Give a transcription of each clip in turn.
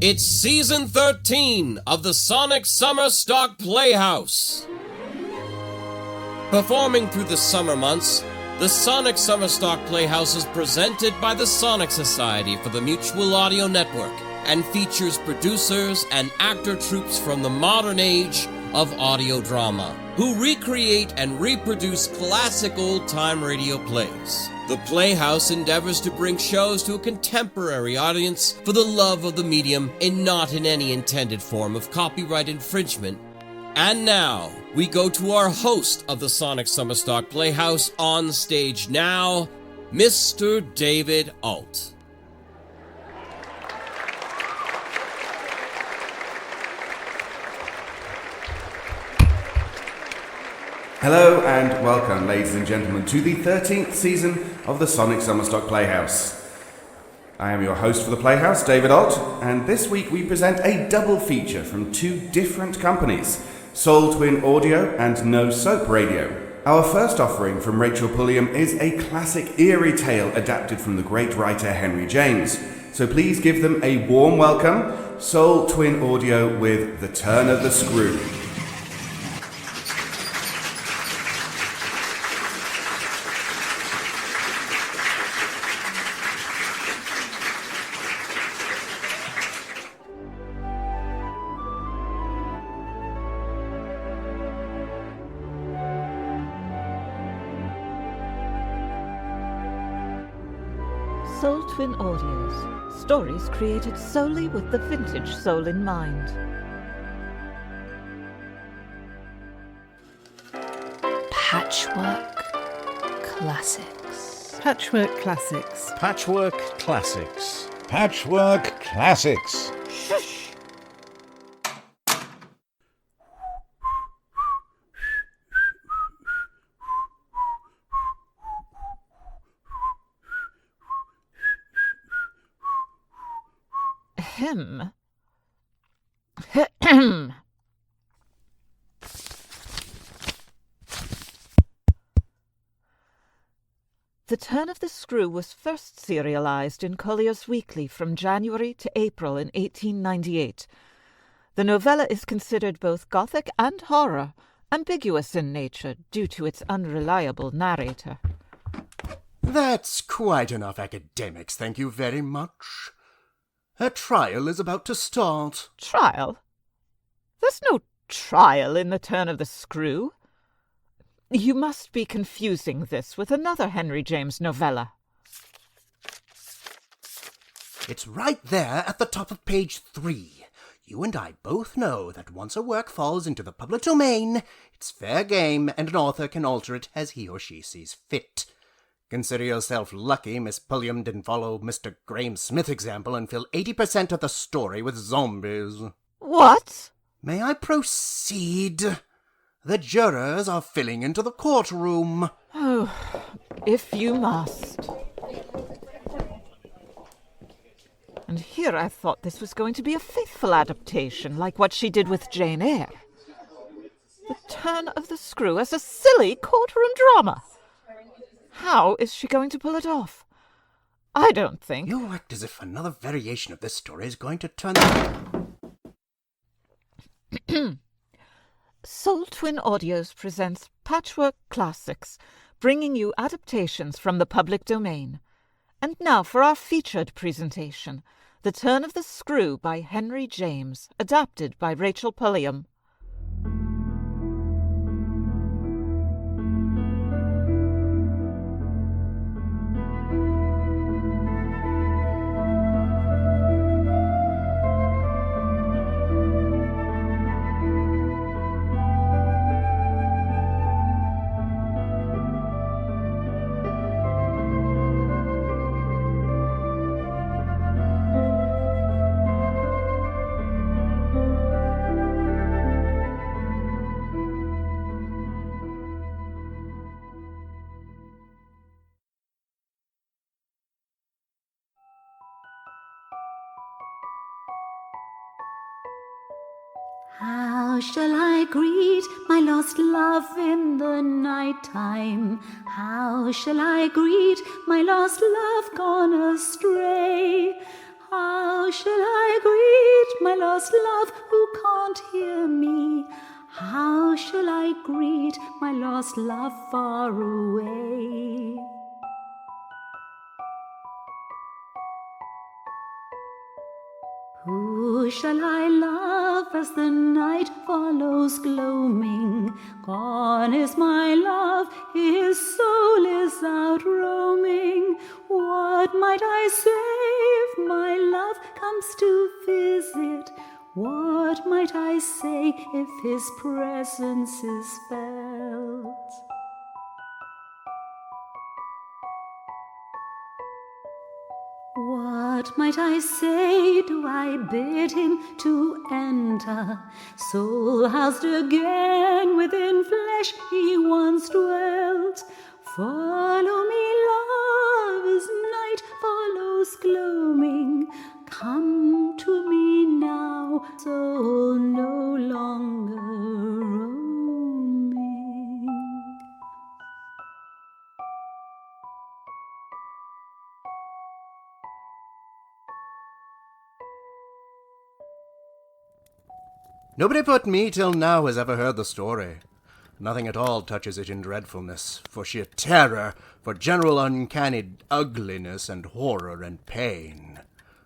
It's Season 13 of the Sonic Summerstock Playhouse. Performing through the summer months, the Sonic Summerstock Playhouse is presented by the Sonic Society for the Mutual Audio Network and features producers and actor troupes from the modern age of audio drama who recreate and reproduce classic old-time radio plays. The Playhouse endeavors to bring shows to a contemporary audience for the love of the medium and not in any intended form of copyright infringement. And now, we go to our host of the Sonic Summerstock Playhouse on stage now, Mr. David Ault. Hello and welcome, ladies and gentlemen, to the 13th season of the Sonic Summerstock Playhouse. I am your host for the Playhouse, David Ault, and this week we present a double feature from two different companies, Soul Twin Audio and No Soap Radio. Our first offering from Rachel Pulliam is a classic eerie tale adapted from the great writer Henry James. So please give them a warm welcome, Soul Twin Audio with The Turn of the Screw. Soul Twin Audios. Stories created solely with the vintage soul in mind. Patchwork Classics. Patchwork Classics. Patchwork Classics. Patchwork Classics. Shush! Him. The Turn of the Screw was first serialized in Collier's Weekly from January to April in 1898. The novella is considered both Gothic and horror, ambiguous in nature due to its unreliable narrator. That's quite enough academics, thank you very much. Her trial is about to start. Trial? There's no trial in The Turn of the Screw. You must be confusing this with another Henry James novella. It's right there at the top of page 3. You and I both know that once a work falls into the public domain, it's fair game and an author can alter it as he or she sees fit. Consider yourself lucky Miss Pulliam didn't follow Mr. Graham-Smith's example and fill 80% of the story with zombies. What? May I proceed? The jurors are filling into the courtroom. Oh, if you must. And here I thought this was going to be a faithful adaptation, like what she did with Jane Eyre. The Turn of the Screw as a silly courtroom drama. How is she going to pull it off? I don't think... You act as if another variation of this story is going to turn... Soul Twin Audios presents Patchwork Classics, bringing you adaptations from the public domain. And now for our featured presentation, The Turn of the Screw by Henry James, adapted by Rachel Pulliam. How shall I greet my lost love in the night time? How shall I greet my lost love gone astray? How shall I greet my lost love who can't hear me? How shall I greet my lost love far away? Who shall I love as the night follows gloaming? Gone is my love, his soul is out roaming. What might I say if my love comes to visit? What might I say if his presence is felt? What might I say? Do I bid him to enter? Soul housed again within flesh he once dwelt. Follow me, love, as night follows gloaming. Come to me now, soul no longer roaming. Nobody but me till now has ever heard the story. Nothing at all touches it in dreadfulness, for sheer terror, for general uncanny ugliness and horror and pain.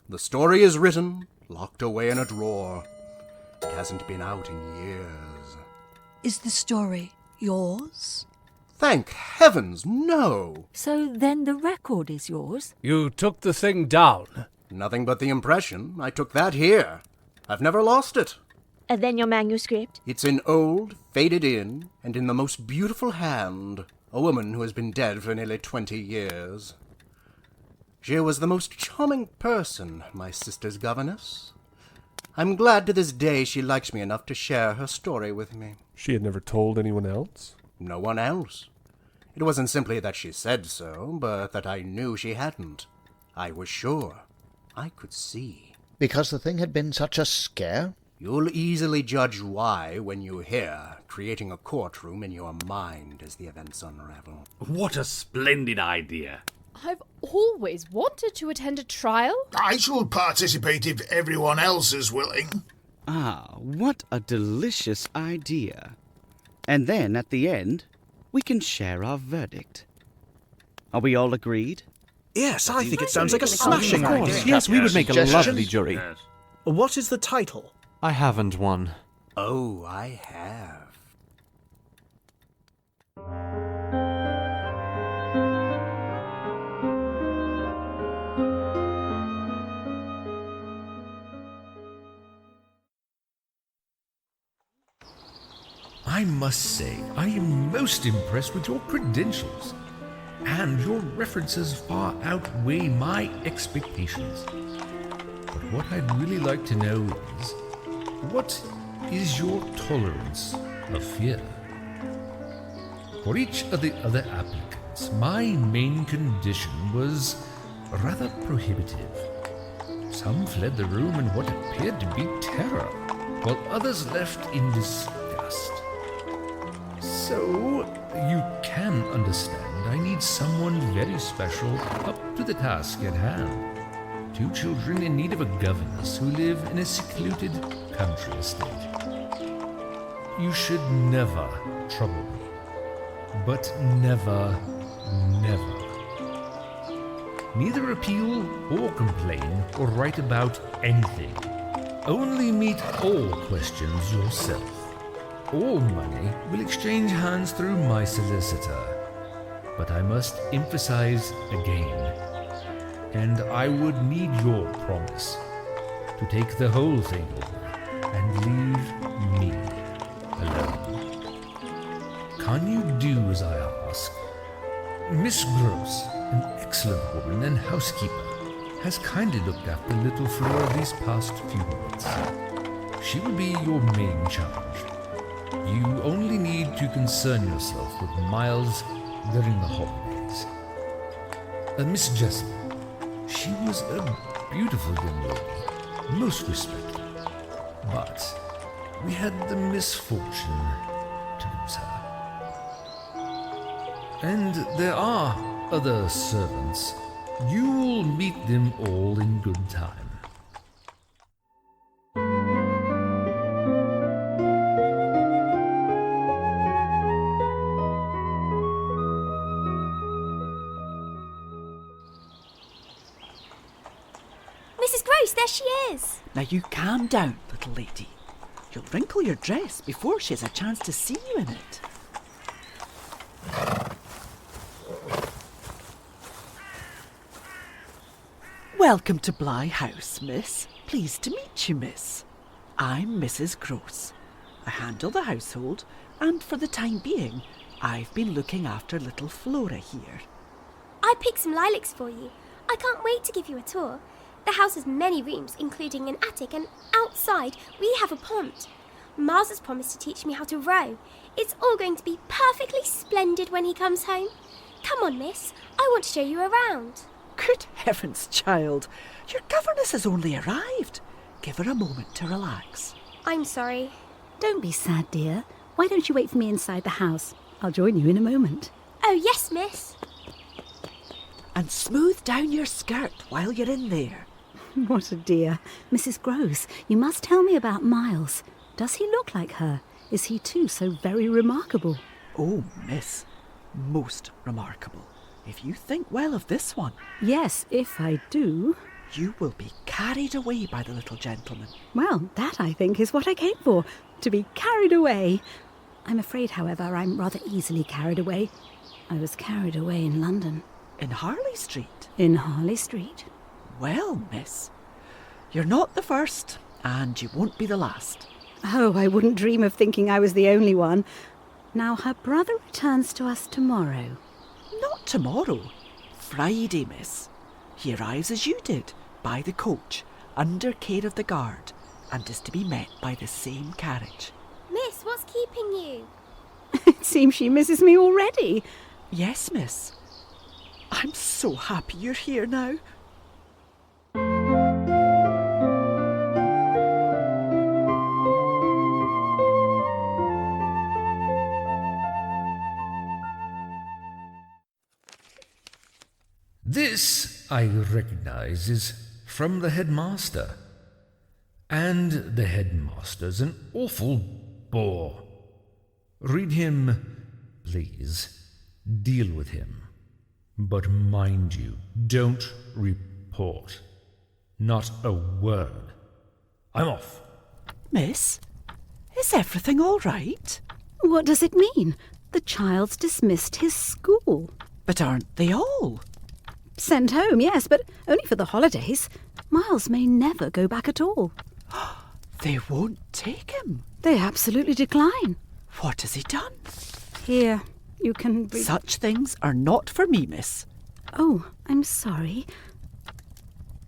The story is written, locked away in a drawer. It hasn't been out in years. Is the story yours? Thank heavens, no! So then the record is yours? You took the thing down. Nothing but the impression. I took that here. I've never lost it. And then your manuscript? It's in old, faded in, and in the most beautiful hand, a woman who has been dead for nearly 20 years. She was the most charming person, my sister's governess. I'm glad to this day she liked me enough to share her story with me. She had never told anyone else? No one else. It wasn't simply that she said so, but that I knew she hadn't. I was sure. I could see. Because the thing had been such a scare? You'll easily judge why when you hear, creating a courtroom in your mind as the events unravel. What a splendid idea. I've always wanted to attend a trial. I shall participate if everyone else is willing. Ah, what a delicious idea. And then, at the end, we can share our verdict. Are we all agreed? Yes, I think it sounds like a smashing idea. Yes, we would make a lovely jury. Yes. What is the title? I haven't one. Oh, I have. I must say, I am most impressed with your credentials, and your references far outweigh my expectations. But what I'd really like to know is, what is your tolerance of fear? For each of the other applicants, my main condition was rather prohibitive. Some fled the room in what appeared to be terror, while others left in disgust. So, you can understand I need someone very special up to the task at hand. 2 children in need of a governess who live in a secluded country estate. You should never trouble me, but never, never. Neither appeal or complain or write about anything. Only meet all questions yourself. All money will exchange hands through my solicitor, but I must emphasize again, and I would need your promise to take the whole thing over and leave me alone. Can you do as I ask? Miss Grose, an excellent woman and housekeeper, has kindly looked after little Flora these past few months. She will be your main charge. You only need to concern yourself with Miles during the holidays. Miss Jessel, she was a beautiful young lady, most respected, but we had the misfortune to lose her. And there are other servants. You will meet them all in good time. Grose, there she is. Now you calm down, little lady. You'll wrinkle your dress before she has a chance to see you in it. Welcome to Bly House, miss. Pleased to meet you, miss. I'm Mrs. Grose. I handle the household, and for the time being, I've been looking after little Flora here. I picked some lilacs for you. I can't wait to give you a tour. The house has many rooms, including an attic, and outside we have a pond. Miles has promised to teach me how to row. It's all going to be perfectly splendid when he comes home. Come on, miss. I want to show you around. Good heavens, child. Your governess has only arrived. Give her a moment to relax. I'm sorry. Don't be sad, dear. Why don't you wait for me inside the house? I'll join you in a moment. Oh, yes, miss. And smooth down your skirt while you're in there. What a dear. Mrs. Grose, you must tell me about Miles. Does he look like her? Is he too so very remarkable? Oh, miss, most remarkable. If you think well of this one. Yes, if I do. You will be carried away by the little gentleman. Well, that, I think, is what I came for. To be carried away. I'm afraid, however, I'm rather easily carried away. I was carried away in London. In Harley Street? In Harley Street. Well, miss, you're not the first, and you won't be the last. Oh, I wouldn't dream of thinking I was the only one. Now, her brother returns to us tomorrow. Not tomorrow. Friday, miss. He arrives as you did, by the coach, under care of the guard, and is to be met by the same carriage. Miss, what's keeping you? It seems she misses me already. Yes, miss. I'm so happy you're here now. This, I recognise, is from the headmaster. And the headmaster's an awful bore. Read him, please. Deal with him. But mind you, don't report. Not a word. I'm off. Miss, is everything all right? What does it mean? The child's dismissed his school. But aren't they all? Sent home, yes, but only for the holidays. Miles may never go back at all. They won't take him? They absolutely decline. What has he done? Here, you can read. Such things are not for me, miss. Oh, I'm sorry.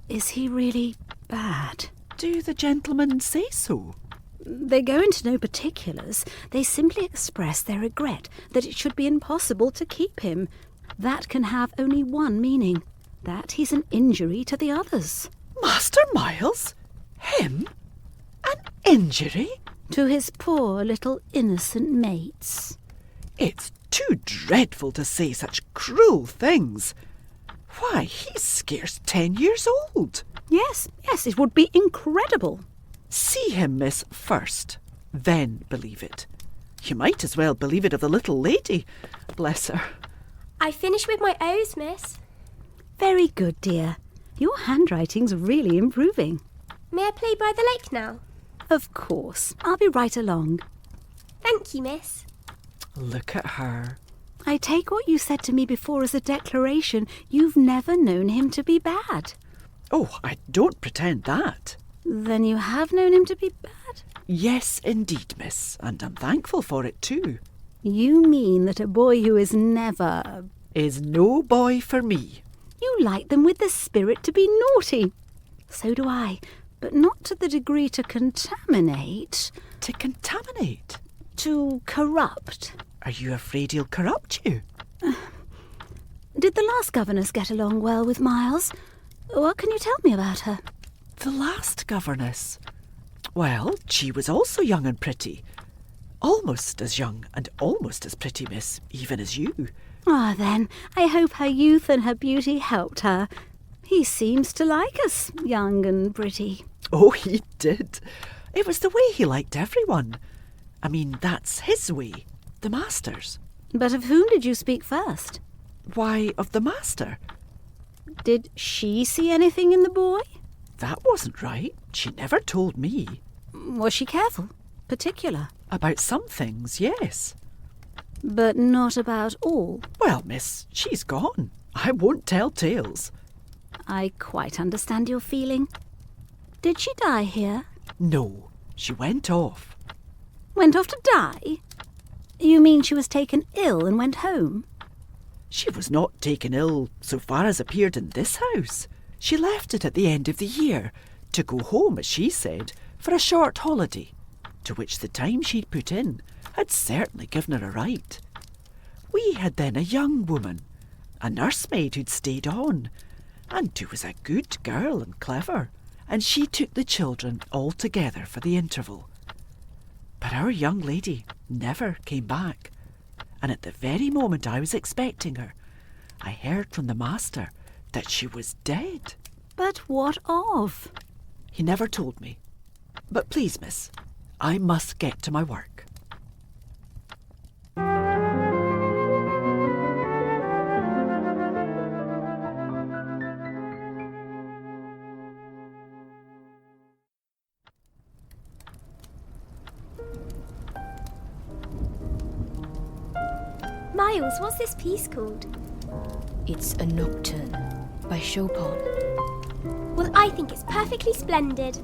Is he really bad? Do the gentlemen say so? They go into no particulars. They simply express their regret that it should be impossible to keep him. That can have only one meaning, that he's an injury to the others. Master Miles? Him? An injury? To his poor little innocent mates. It's too dreadful to say such cruel things. Why, he's scarce 10 years old. Yes, it would be incredible. See him, miss, first, then believe it. You might as well believe it of the little lady. Bless her. I finished with my O's, miss. Very good, dear. Your handwriting's really improving. May I play by the lake now? Of course. I'll be right along. Thank you, miss. Look at her. I take what you said to me before as a declaration. You've never known him to be bad. Oh, I don't pretend that. Then you have known him to be bad? Yes, indeed, miss, and I'm thankful for it too. You mean that a boy who is never... is no boy for me. You like them with the spirit to be naughty. So do I, but not to the degree to contaminate. To contaminate? To corrupt. Are you afraid he'll corrupt you? Did the last governess get along well with Miles? What can you tell me about her? The last governess? Well, she was also young and pretty. Almost as young and almost as pretty, miss, even as you. Ah, then, I hope her youth and her beauty helped her. He seems to like us, young and pretty. Oh, he did. It was the way he liked everyone. I mean, that's his way, the master's. But of whom did you speak first? Why, of the master. Did she see anything in the boy? That wasn't right. She never told me. Was she careful? Particular? About some things, yes. But not about all? Well, miss, she's gone. I won't tell tales. I quite understand your feeling. Did she die here? No, she went off. Went off to die? You mean she was taken ill and went home? She was not taken ill so far as appeared in this house. She left it at the end of the year, to go home, as she said, for a short holiday, to which the time she'd put in had certainly given her a right. We had then a young woman, a nursemaid who'd stayed on, and who was a good girl and clever, and she took the children all together for the interval. But our young lady never came back, and at the very moment I was expecting her, I heard from the master that she was dead. But what of? He never told me. But please, miss, I must get to my work. Miles, what's this piece called? It's a nocturne by Chopin. Well, I think it's perfectly splendid.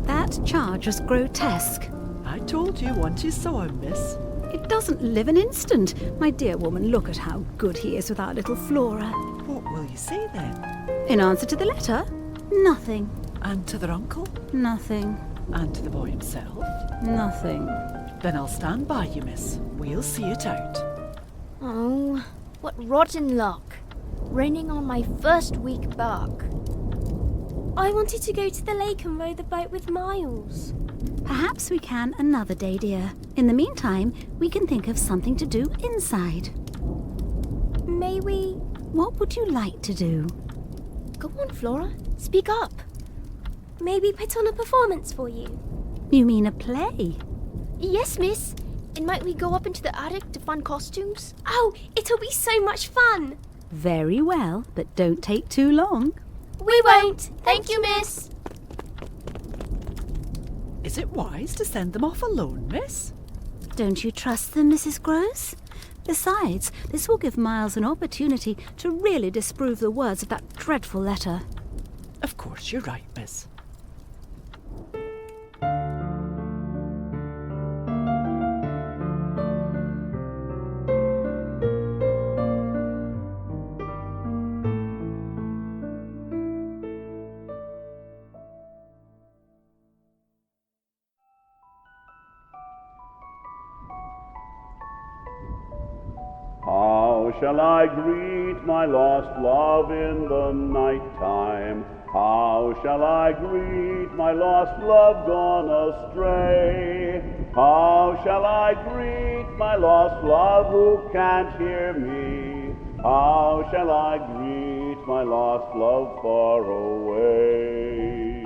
That charge was grotesque. I told you once you saw him, miss. It doesn't live an instant. My dear woman, look at how good he is with our little Flora. What will you say then? In answer to the letter? Nothing. And to their uncle? Nothing. And to the boy himself? Nothing. Then I'll stand by you, miss. We'll see it out. Oh, what rotten luck. Raining on my first week back. I wanted to go to the lake and row the boat with Miles. Perhaps we can another day, dear. In the meantime, we can think of something to do inside. May we? What would you like to do? Go on, Flora. Speak up. Maybe put on a performance for you. You mean a play? Yes, miss. And might we go up into the attic to find costumes? Oh, it'll be so much fun. Very well, but don't take too long. We won't. Thank you, miss. Is it wise to send them off alone, miss? Don't you trust them, Mrs. Grose? Besides, this will give Miles an opportunity to really disprove the words of that dreadful letter. Of course, you're right, miss. How shall I greet my lost love in the night time? How shall I greet my lost love gone astray? How shall I greet my lost love who can't hear me? How shall I greet my lost love far away?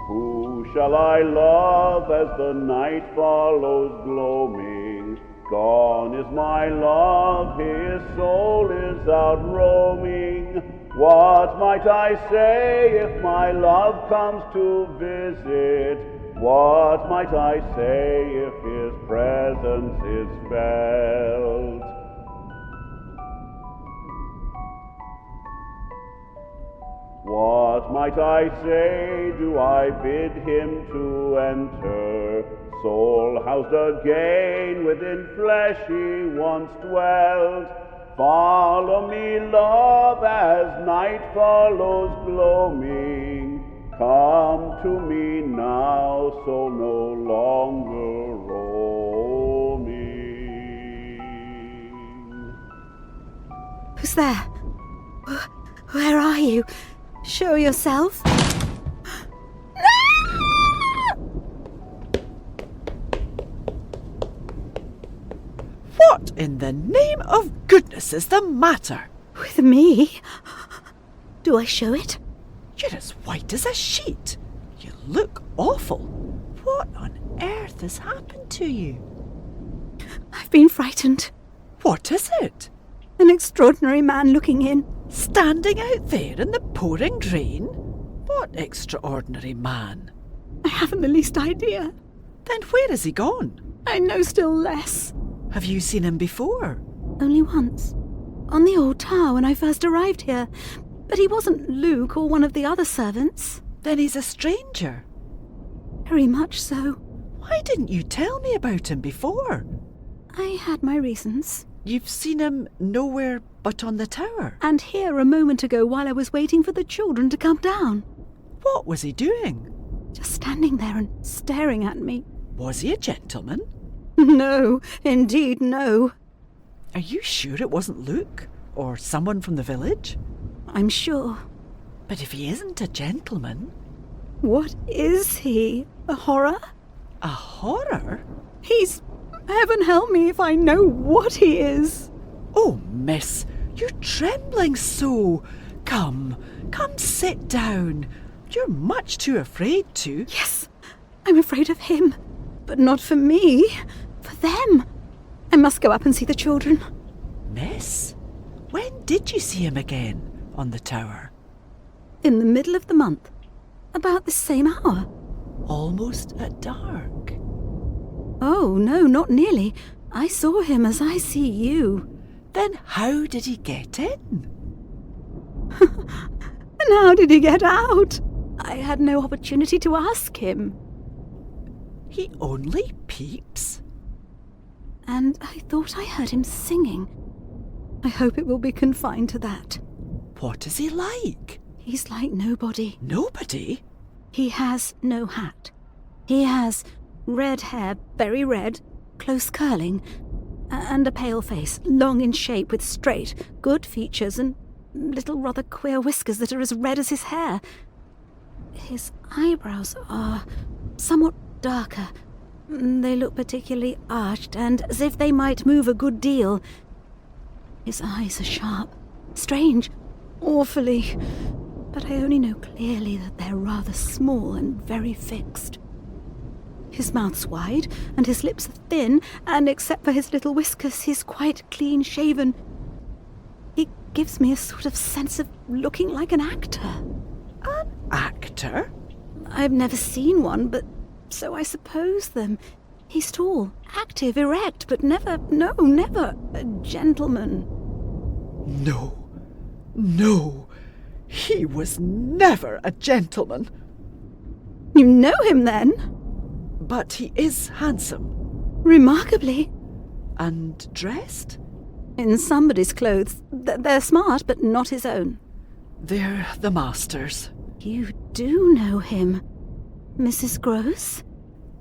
Who shall I love as the night follows gloaming? Gone is my love, his soul is out roaming. What might I say if my love comes to visit? What might I say if his presence is felt? What might I say, do I bid him to enter? Soul housed again within flesh he once dwelt. Follow me, love, as night follows gloaming. Come to me now, so no longer roaming. Who's there? Where are you? Show yourself. What in the name of goodness is the matter? With me? Do I show it? You're as white as a sheet. You look awful. What on earth has happened to you? I've been frightened. What is it? An extraordinary man looking in. Standing out there in the pouring rain? What extraordinary man? I haven't the least idea. Then where has he gone? I know still less. Have you seen him before? Only once. On the old tower when I first arrived here. But he wasn't Luke or one of the other servants. Then he's a stranger. Very much so. Why didn't you tell me about him before? I had my reasons. You've seen him nowhere but on the tower? And here a moment ago while I was waiting for the children to come down. What was he doing? Just standing there and staring at me. Was he a gentleman? No, indeed no. Are you sure it wasn't Luke? Or someone from the village? I'm sure. But if he isn't a gentleman... What is he? A horror? A horror? He's... Heaven help me if I know what he is. Oh, miss, you're trembling so. Come sit down. You're much too afraid to. Yes, I'm afraid of him. But not for me. For them. I must go up and see the children. Miss, when did you see him again on the tower? In the middle of the month. About the same hour. Almost at dark. Oh, no, not nearly. I saw him as I see you. Then how did he get in? And how did he get out? I had no opportunity to ask him. He only peeps. And I thought I heard him singing. I hope it will be confined to that. What is he like? He's like nobody. Nobody? He has no hat. He has red hair, very red, close curling, and a pale face, long in shape with straight, good features and little rather queer whiskers that are as red as his hair. His eyebrows are somewhat darker. They look particularly arched and as if they might move a good deal. His eyes are sharp, strange, awfully, but I only know clearly that they're rather small and very fixed. His mouth's wide, and his lips are thin, and except for his little whiskers, he's quite clean-shaven. He gives me a sort of sense of looking like an actor. An actor? I've never seen one, but so I suppose them. He's tall, active, erect, but never a gentleman. No, he was never a gentleman. You know him, then? But he is handsome. Remarkably. And dressed? In somebody's clothes. They're smart, but not his own. They're the master's. You do know him. Mrs. Grose?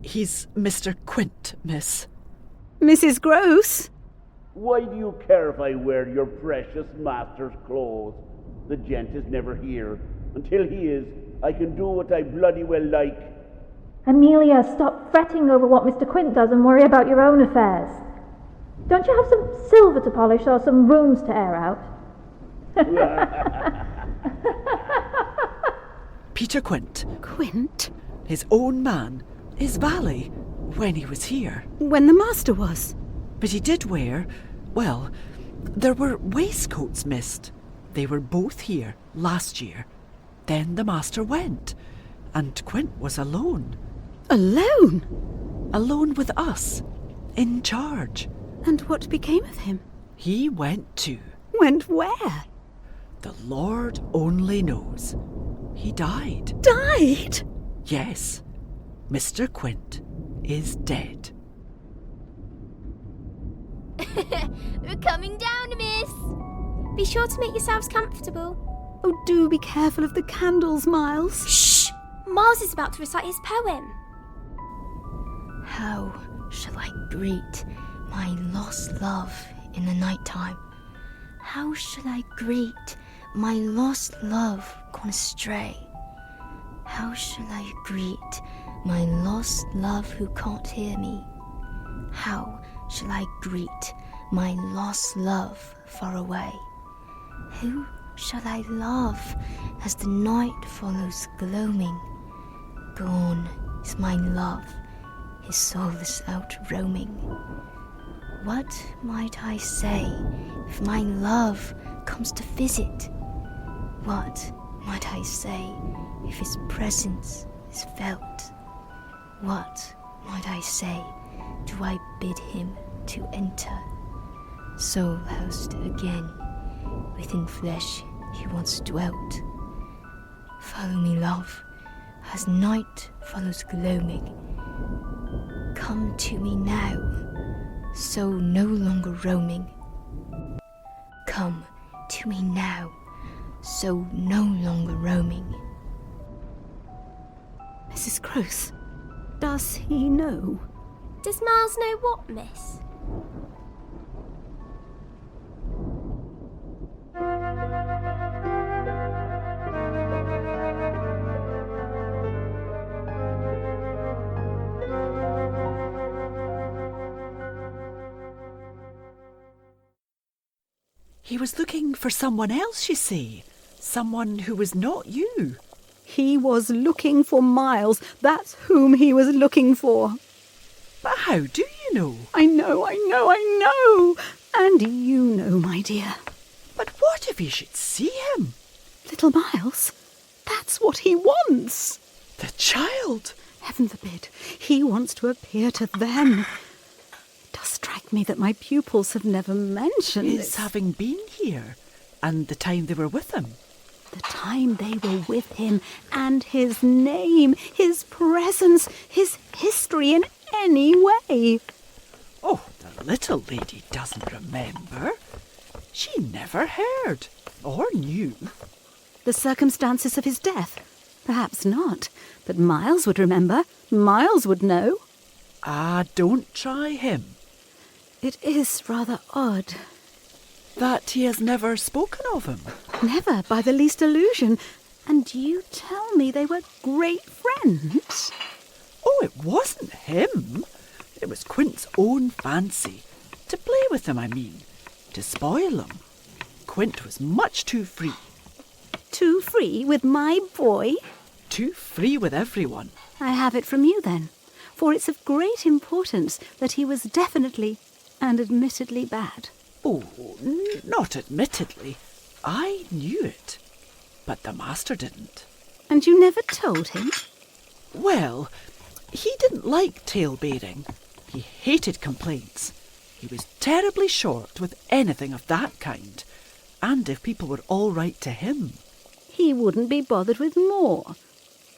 He's Mr. Quint, miss. Mrs. Grose? Why do you care if I wear your precious master's clothes? The gent is never here. Until he is, I can do what I bloody well like. Amelia, stop fretting over what Mr. Quint does and worry about your own affairs. Don't you have some silver to polish or some rooms to air out? Peter Quint. Quint? His own man. His valet. When he was here. When the master was. But he did wear... Well, there were waistcoats missed. They were both here last year. Then the master went. And Quint was alone. Alone? Alone with us. In charge. And what became of him? He went too. Went where? The Lord only knows. He died. Died? Yes. Mr. Quint is dead. We're coming down, miss. Be sure to make yourselves comfortable. Oh, do be careful of the candles, Miles. Shh! Miles is about to recite his poem. How shall I greet my lost love in the night time? How shall I greet my lost love gone astray? How shall I greet my lost love who can't hear me? How shall I greet my lost love far away? Who shall I love as the night follows gloaming? Gone is my love, his soul is out roaming. What might I say if my love comes to visit? What might I say if his presence is felt? What might I say do I bid him to enter? Soul housed again, within flesh he once dwelt. Follow me, love, as night follows gloaming. Come to me now, so no longer roaming. Come to me now, so no longer roaming. Mrs. Grose, does he know? Does Miles know what, miss? He was looking for someone else, you see. Someone who was not you. He was looking for Miles. That's whom he was looking for. But how do you know? I know. And you know, my dear. But what if you should see him? Little Miles, that's what he wants. The child? Heaven forbid. He wants to appear to them. It does strike me that my pupils have never mentioned his having been here, and the time they were with him. The time they were with him, and his name, his presence, his history in any way. Oh, the little lady doesn't remember. She never heard or knew. The circumstances of his death? Perhaps not. But Miles would remember. Miles would know. Ah, don't try him. It is rather odd. That he has never spoken of him. Never, by the least allusion. And you tell me they were great friends? Oh, it wasn't him. It was Quint's own fancy. To play with him, I mean. To spoil him. Quint was much too free. Too free with my boy? Too free with everyone. I have it from you, then. For it's of great importance that he was definitely and admittedly bad. Oh, not admittedly. I knew it. But the master didn't. And you never told him? Well, he didn't like tale-bearing. He hated complaints. He was terribly short with anything of that kind. And if people were all right to him. He wouldn't be bothered with more.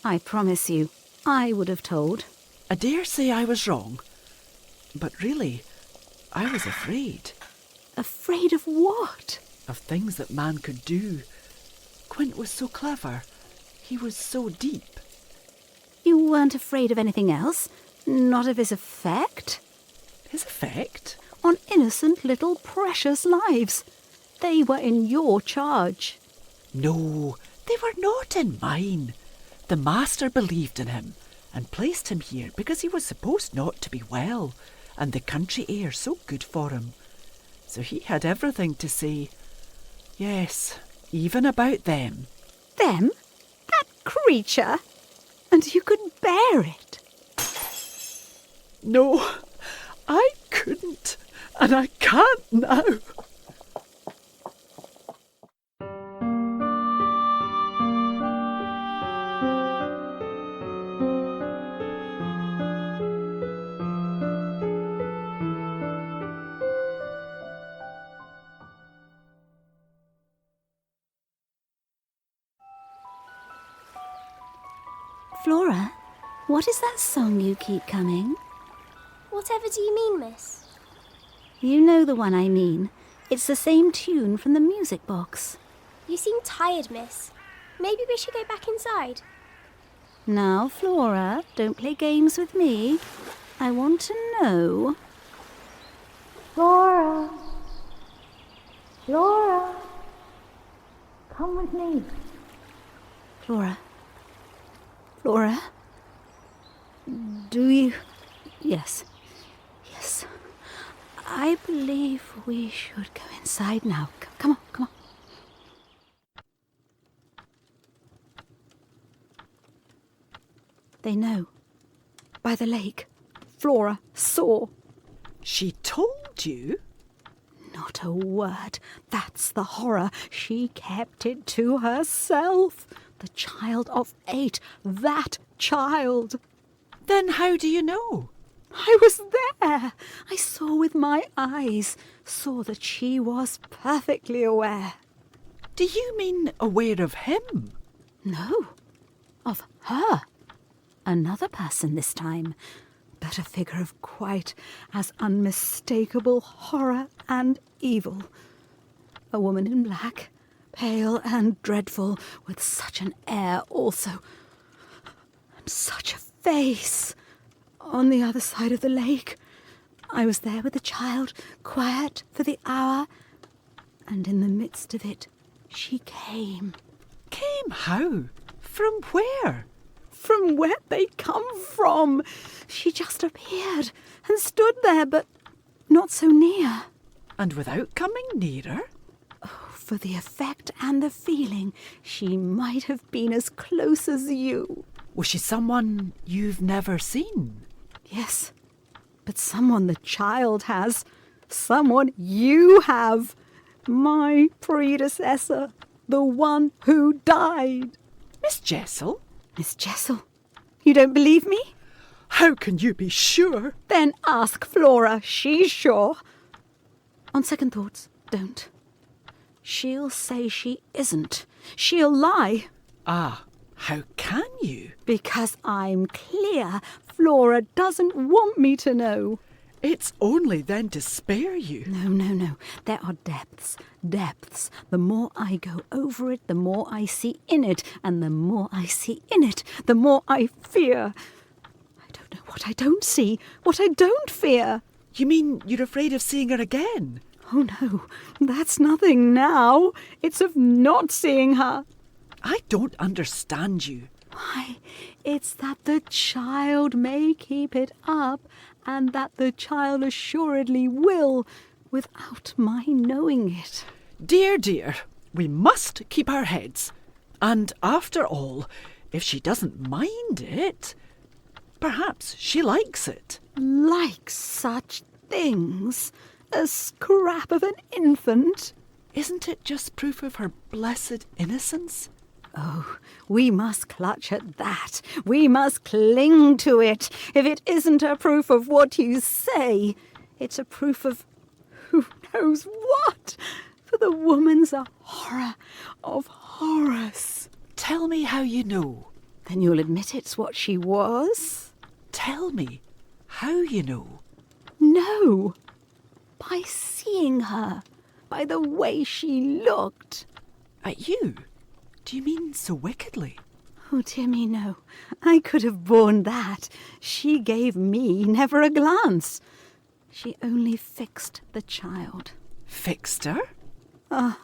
I promise you, I would have told. I dare say I was wrong. But really, I was afraid. Afraid of what? Of things that man could do. Quint was so clever. He was so deep. You weren't afraid of anything else? Not of his effect? His effect? On innocent little precious lives. They were in your charge. No, they were not in mine. The master believed in him and placed him here because he was supposed not to be well, and the country air so good for him. So he had everything to say. Yes, even about them. Them? That creature? And you could bear it? No, I couldn't, and I can't now. Flora, what is that song you keep coming? Whatever do you mean, miss? You know the one I mean. It's the same tune from the music box. You seem tired, miss. Maybe we should go back inside. Now, Flora, don't play games with me. I want to know. Flora! Flora! Come with me. Flora. Flora? Do you... Yes. Yes. I believe we should go inside now. Come on. They know. By the lake. Flora saw. She told you? Not a word. That's the horror. She kept it to herself. The child of 8. That child. Then how do you know? I was there. I saw with my eyes. Saw that she was perfectly aware. Do you mean aware of him? No. Of her. Another person this time. But a figure of quite as unmistakable horror and evil. A woman in black, pale and dreadful, with such an air also. And such a face. On the other side of the lake. I was there with the child, quiet for the hour. And in the midst of it, she came. Came how? From where? From where they'd come from. She just appeared and stood there, but not so near. And without coming nearer? Oh, for the effect and the feeling, she might have been as close as you. Was she someone you've never seen? Yes, but someone the child has. Someone you have. My predecessor. The one who died. Miss Jessel? Miss Jessel, you don't believe me? How can you be sure? Then ask Flora, she's sure. On second thoughts, don't. She'll say she isn't. She'll lie. Ah, how can you? Because I'm clear Flora doesn't want me to know. It's only then to spare you. No. There are depths. Depths. The more I go over it, the more I see in it. And the more I see in it, the more I fear. I don't know what I don't see, what I don't fear. You mean you're afraid of seeing her again? Oh, no. That's nothing now. It's of not seeing her. I don't understand you. Why, it's that the child may keep it up, and that the child assuredly will, without my knowing it. Dear, we must keep our heads. And after all, if she doesn't mind it, perhaps she likes it. Likes such things? A scrap of an infant? Isn't it just proof of her blessed innocence? Oh, we must clutch at that. We must cling to it. If it isn't a proof of what you say, it's a proof of who knows what. For the woman's a horror of horrors. Tell me how you know. Then you'll admit it's what she was? Tell me how you know. No. By seeing her. By the way she looked. At you? Do you mean so wickedly? Oh, dear me, no. I could have borne that. She gave me never a glance. She only fixed the child. Fixed her? Ah,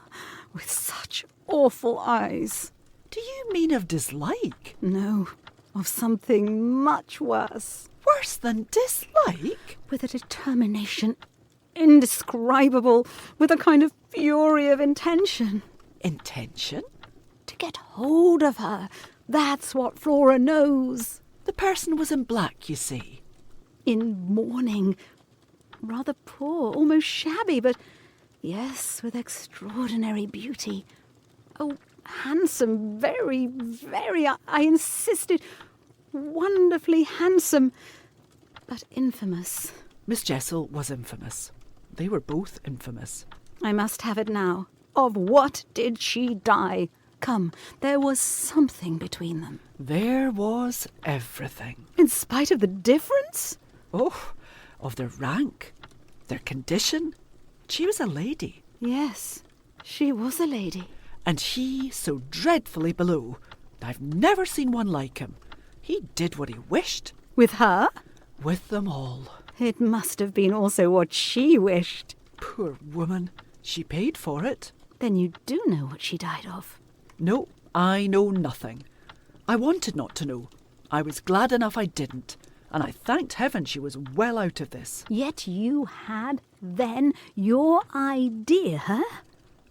with such awful eyes. Do you mean of dislike? No, of something much worse. Worse than dislike? With a determination indescribable, with a kind of fury of intention. Intention? To get hold of her. That's what Flora knows. The person was in black, you see. In mourning. Rather poor, almost shabby, but yes, with extraordinary beauty. Oh, handsome, very, I insisted, wonderfully handsome, but infamous. Miss Jessel was infamous. They were both infamous. I must have it now. Of what did she die? Come, there was something between them. There was everything. In spite of the difference? Oh, of their rank, their condition. She was a lady. Yes, she was a lady. And he so dreadfully below. I've never seen one like him. He did what he wished. With her? With them all. It must have been also what she wished. Poor woman. She paid for it. Then you do know what she died of? No, I know nothing. I wanted not to know. I was glad enough I didn't. And I thanked heaven she was well out of this. Yet you had, then, your idea, huh?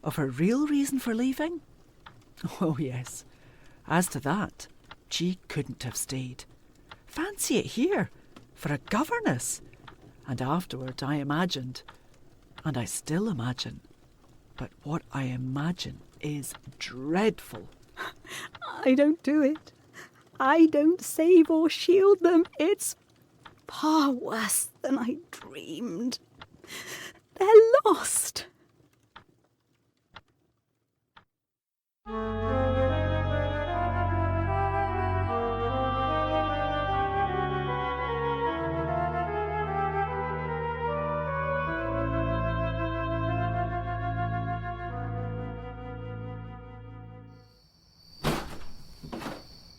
Of her real reason for leaving? Oh, yes. As to that, she couldn't have stayed. Fancy it here, for a governess. And afterward I imagined and I still imagine. But what I imagine is dreadful. I don't do it. I don't save or shield them. It's far worse than I dreamed. They're lost.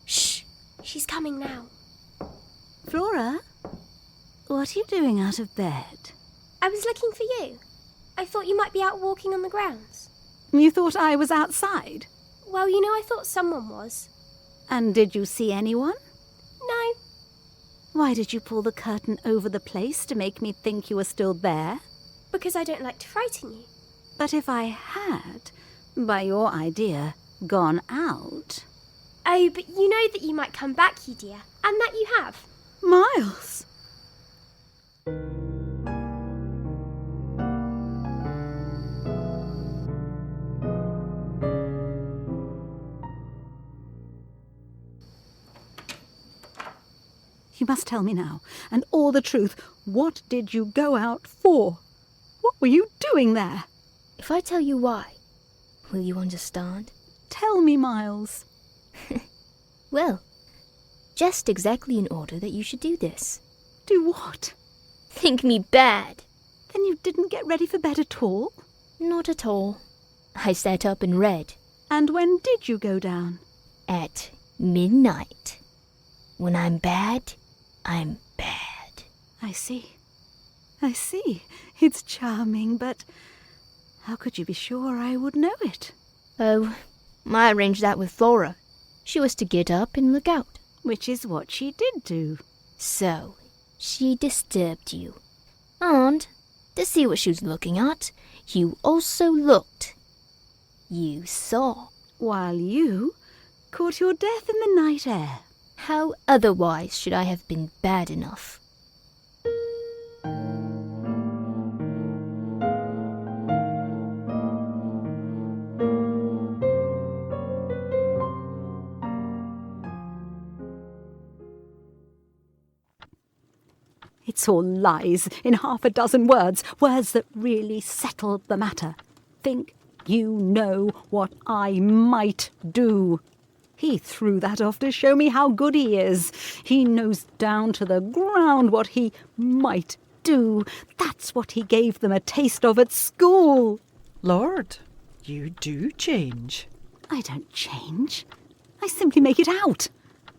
Shh! She's coming now. Flora, what are you doing out of bed? I was looking for you. I thought you might be out walking on the grounds. You thought I was outside? Well, you know, I thought someone was. And did you see anyone? No. Why did you pull the curtain over the place to make me think you were still there? Because I don't like to frighten you. But if I had, by your idea, gone out... Oh, but you know that you might come back, you dear, and that you have. Miles! You must tell me now, and all the truth. What did you go out for? What were you doing there? If I tell you why, will you understand? Tell me, Miles. Well, just exactly in order that you should do this. Do what? Think me bad. Then you didn't get ready for bed at all? Not at all. I sat up and read. And when did you go down? At midnight. When I'm bad, I'm bad. I see. It's charming, but how could you be sure I would know it? Oh, I arranged that with Flora. She was to get up and look out. Which is what she did do. So, she disturbed you. And, to see what she was looking at, you also looked. You saw. While you caught your death in the night air. How otherwise should I have been bad enough? It's all lies in half a dozen words, words that really settled the matter. Think you know what I might do. He threw that off to show me how good he is. He knows down to the ground what he might do. That's what he gave them a taste of at school. Lord, you do change. I don't change. I simply make it out.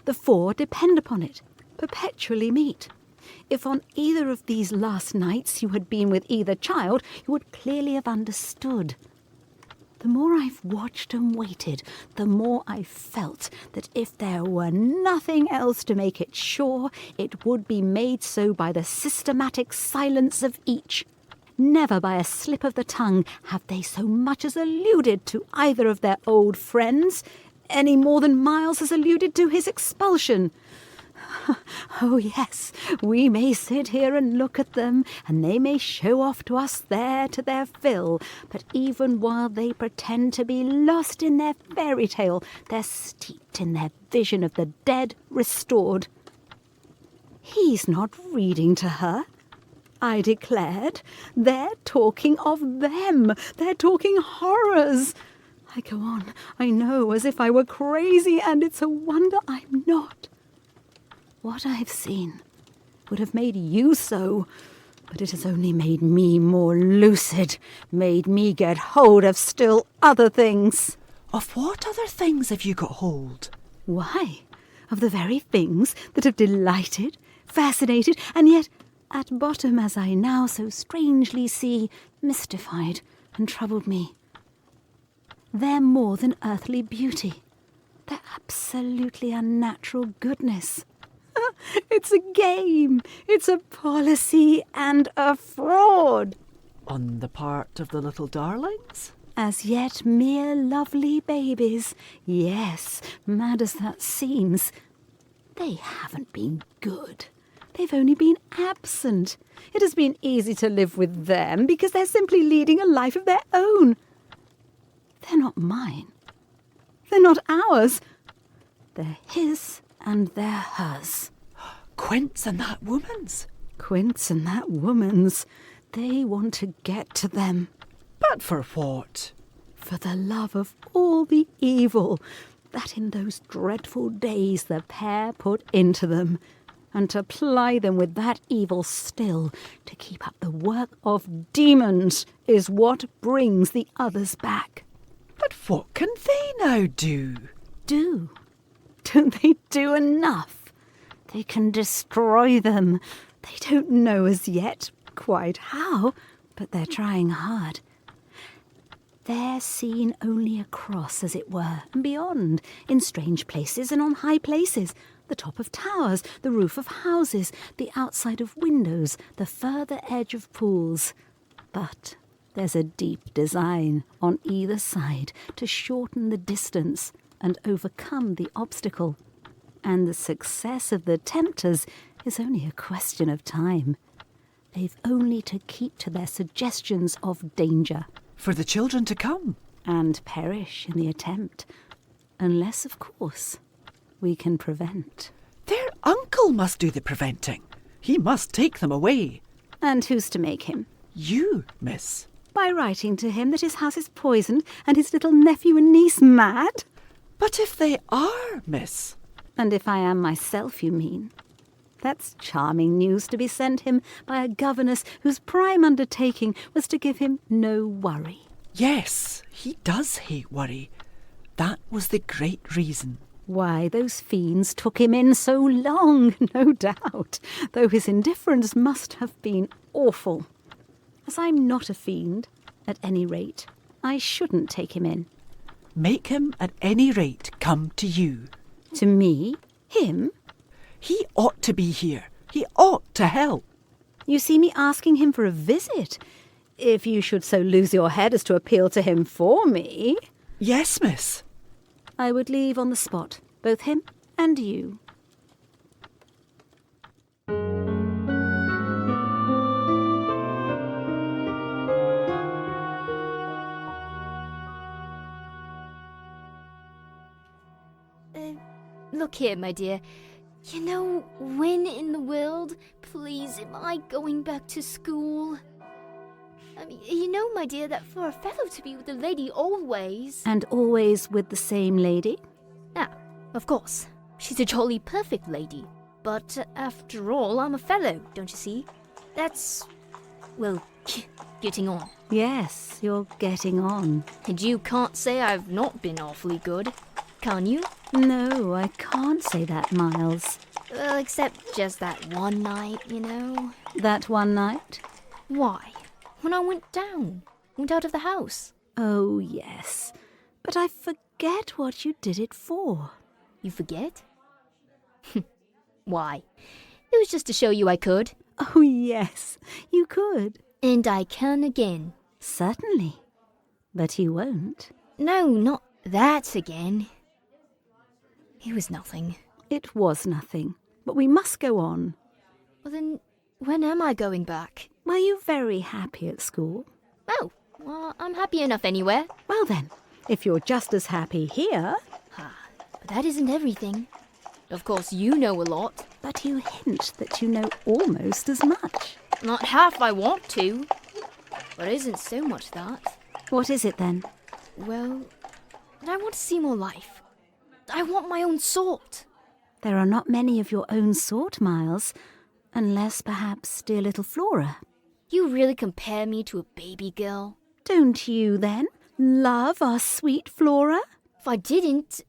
The four depend upon it, perpetually meet. If on either of these last nights you had been with either child, you would clearly have understood. The more I've watched and waited, the more I've felt that if there were nothing else to make it sure, it would be made so by the systematic silence of each. Never by a slip of the tongue have they so much as alluded to either of their old friends, any more than Miles has alluded to his expulsion. Oh, yes, we may sit here and look at them, and they may show off to us there to their fill, but even while they pretend to be lost in their fairy tale, they're steeped in their vision of the dead restored. He's not reading to her, I declared. They're talking of them. They're talking horrors. I go on, I know, as if I were crazy, and it's a wonder I'm not. What I've seen would have made you so, but it has only made me more lucid, made me get hold of still other things. Of what other things have you got hold? Why, of the very things that have delighted, fascinated, and yet, at bottom, as I now so strangely see, mystified and troubled me. They're more than earthly beauty. They're absolutely unnatural goodness. It's a game. It's a policy and a fraud. On the part of the little darlings? As yet mere lovely babies. Yes, mad as that seems. They haven't been good. They've only been absent. It has been easy to live with them because they're simply leading a life of their own. They're not mine. They're not ours. They're his and they're hers. Quint's and that woman's. Quint's and that woman's. They want to get to them. But for what? For the love of all the evil that in those dreadful days the pair put into them, and to ply them with that evil still, to keep up the work of demons, is what brings the others back. But what can they now do? Do? Don't they do enough? They can destroy them. They don't know as yet quite how, but they're trying hard. They're seen only across, as it were, and beyond, in strange places and on high places, the top of towers, the roof of houses, the outside of windows, the further edge of pools. But there's a deep design on either side to shorten the distance and overcome the obstacle. And the success of the tempters is only a question of time. They've only to keep to their suggestions of danger. For the children to come. And perish in the attempt. Unless, of course, we can prevent. Their uncle must do the preventing. He must take them away. And who's to make him? You, miss. By writing to him that his house is poisoned and his little nephew and niece mad? But if they are, miss. And if I am myself, you mean? That's charming news to be sent him by a governess whose prime undertaking was to give him no worry. Yes, he does hate worry. That was the great reason. Why, those fiends took him in so long, no doubt, though his indifference must have been awful. As I'm not a fiend, at any rate, I shouldn't take him in. Make him, at any rate, come to you. To me? Him? He ought to be here. He ought to help. You see me asking him for a visit. If you should so lose your head as to appeal to him for me... Yes, miss. I would leave on the spot, both him and you. Look here, my dear. You know, when in the world, please, am I going back to school? I mean, you know, my dear, that for a fellow to be with a lady always... And always with the same lady? Ah, of course. She's a jolly perfect lady. But after all, I'm a fellow, don't you see? That's, well, getting on. Yes, you're getting on. And you can't say I've not been awfully good, can you? No, I can't say that, Miles. Well, except just that one night, you know. That one night? Why? When I went out of the house. Oh, yes. But I forget what you did it for. You forget? Why? It was just to show you I could. Oh, yes, you could. And I can again. Certainly. But you won't. No, not that again. It was nothing. It was nothing. But we must go on. Well, then, when am I going back? Were you very happy at school? Oh, well, I'm happy enough anywhere. Well then, if you're just as happy here... But that isn't everything. Of course, you know a lot. But you hint that you know almost as much. Not half I want to. But it isn't so much that. What is it then? Well, I want to see more life. I want my own sort. There are not many of your own sort, Miles. Unless, perhaps, dear little Flora. You really compare me to a baby girl? Don't you, then, love our sweet Flora? If I didn't...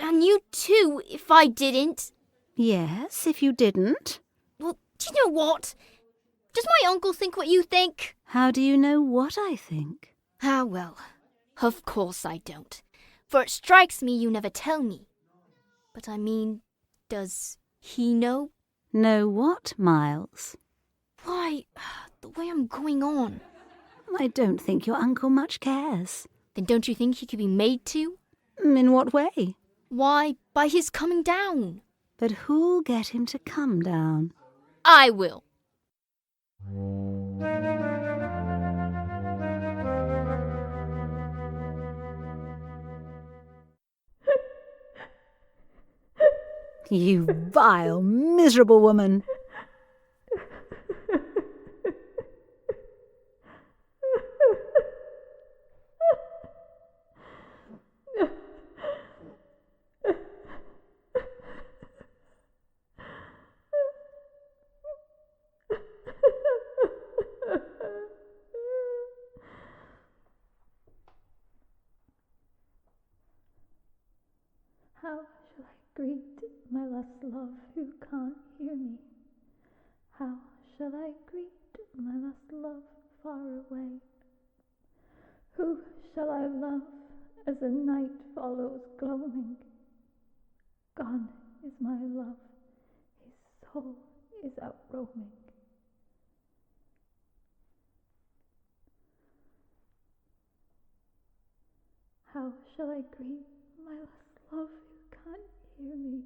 And you too, if I didn't. Yes, if you didn't. Well, do you know what? Does my uncle think what you think? How do you know what I think? Ah, well, of course I don't. For it strikes me you never tell me. But I mean, does he know? Know what, Miles? Why, the way I'm going on. I don't think your uncle much cares. Then don't you think he could be made to? In what way? Why, by his coming down. But who'll get him to come down? I will. You vile, miserable woman. How shall I greet my lost love who can't hear me? How shall I greet my lost love far away? Who shall I love as the night follows gloaming? Gone is my love, his soul is out roaming. How shall I greet my lost love who can't hear me?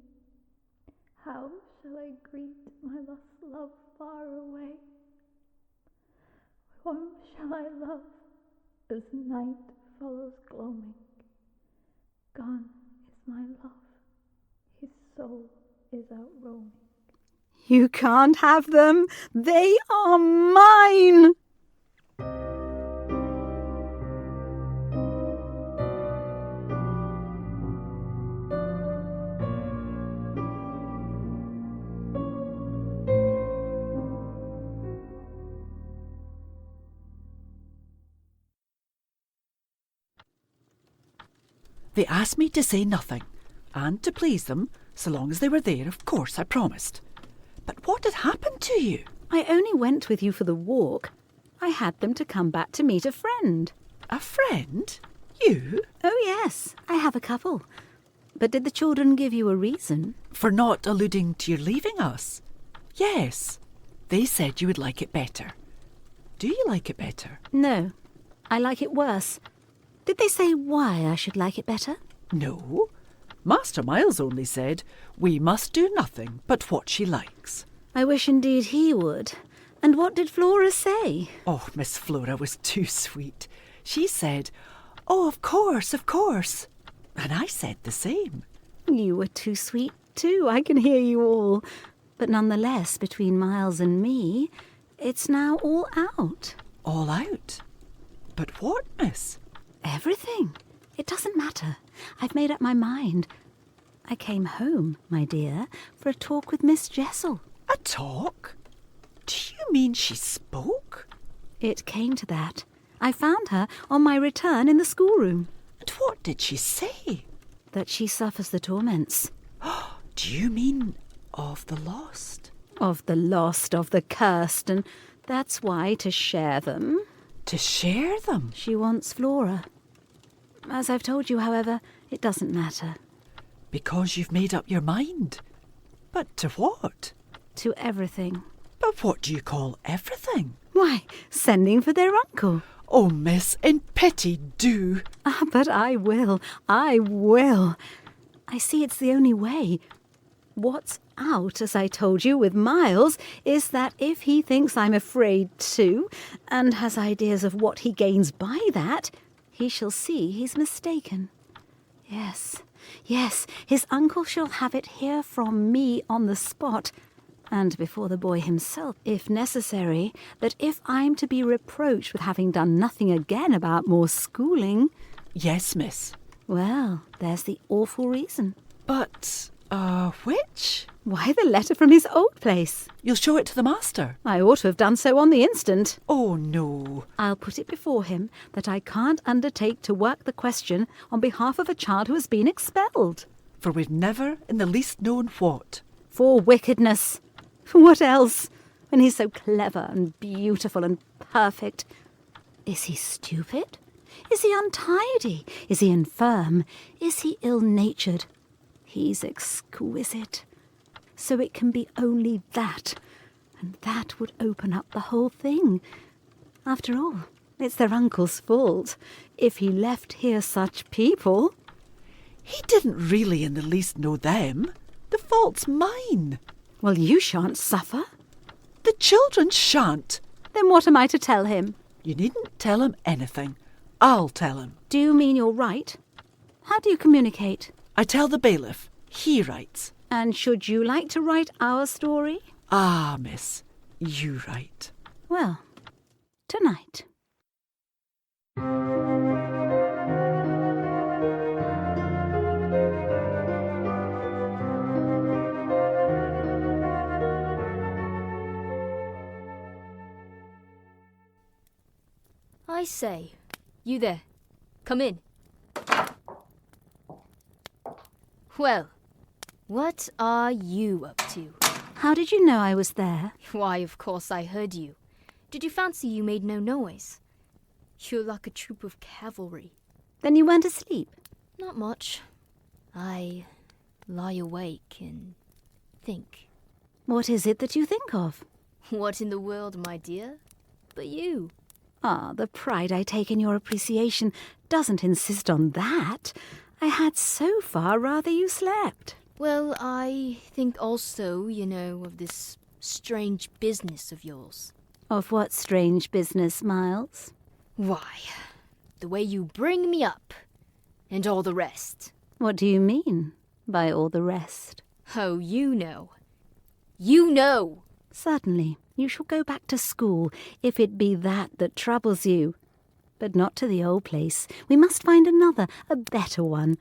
How shall I greet my lost love far away? Whom shall I love as night follows gloaming? Gone is my love, his soul is out roaming. You can't have them. They are mine. They asked me to say nothing, and to please them, so long as they were there, of course, I promised. But what had happened to you? I only went with you for the walk. I had them to come back to meet a friend. A friend? You? Oh, yes, I have a couple. But did the children give you a reason? For not alluding to your leaving us? Yes. They said you would like it better. Do you like it better? No, I like it worse. Did they say why I should like it better? No. Master Miles only said, we must do nothing but what she likes. I wish indeed he would. And what did Flora say? Oh, Miss Flora was too sweet. She said, oh, of course, of course. And I said the same. You were too sweet too, I can hear you all. But nonetheless, between Miles and me, it's now all out. All out? But what, miss? Everything. It doesn't matter. I've made up my mind. I came home, my dear, for a talk with Miss Jessel. A talk? Do you mean she spoke? It came to that. I found her on my return in the schoolroom. And what did she say? That she suffers the torments. Do you mean of the lost? Of the lost, of the cursed, and that's why, to share them... To share them? She wants Flora. As I've told you, however, it doesn't matter. Because you've made up your mind. But to what? To everything. But what do you call everything? Why, sending for their uncle. Oh, miss, in pity, do. But I will. I will. I see it's the only way. What's out, as I told you, with Miles, is that if he thinks I'm afraid too, and has ideas of what he gains by that, he shall see he's mistaken. Yes, his uncle shall have it here from me on the spot, and before the boy himself, if necessary, that if I'm to be reproached with having done nothing again about more schooling... Yes, miss. Well, there's the awful reason. But, which? Why, the letter from his old place. You'll show it to the master? I ought to have done so on the instant. Oh, no. I'll put it before him that I can't undertake to work the question on behalf of a child who has been expelled. For we've never in the least known what. For wickedness. What else? When he's so clever and beautiful and perfect. Is he stupid? Is he untidy? Is he infirm? Is he ill-natured? He's exquisite. So it can be only that, and that would open up the whole thing. After all, it's their uncle's fault. If he left here such people... He didn't really in the least know them. The fault's mine. Well, you shan't suffer. The children shan't. Then what am I to tell him? You needn't tell him anything. I'll tell him. Do you mean you'll write? How do you communicate? I tell the bailiff. He writes. And should you like to write our story? Ah, miss, you write. Well, tonight. I say, you there. Come in. Well, what are you up to? How did you know I was there? Why, of course I heard you. Did you fancy you made no noise? You're like a troop of cavalry. Then you weren't asleep? Not much. I lie awake and think. What is it that you think of? What in the world, my dear? But you. Ah, the pride I take in your appreciation doesn't insist on that. I had so far rather you slept. Well, I think also, of this strange business of yours. Of what strange business, Miles? Why, the way you bring me up, and all the rest. What do you mean by all the rest? Oh, you know. You know! Certainly, you shall go back to school, if it be that troubles you. But not to the old place. We must find another, a better one.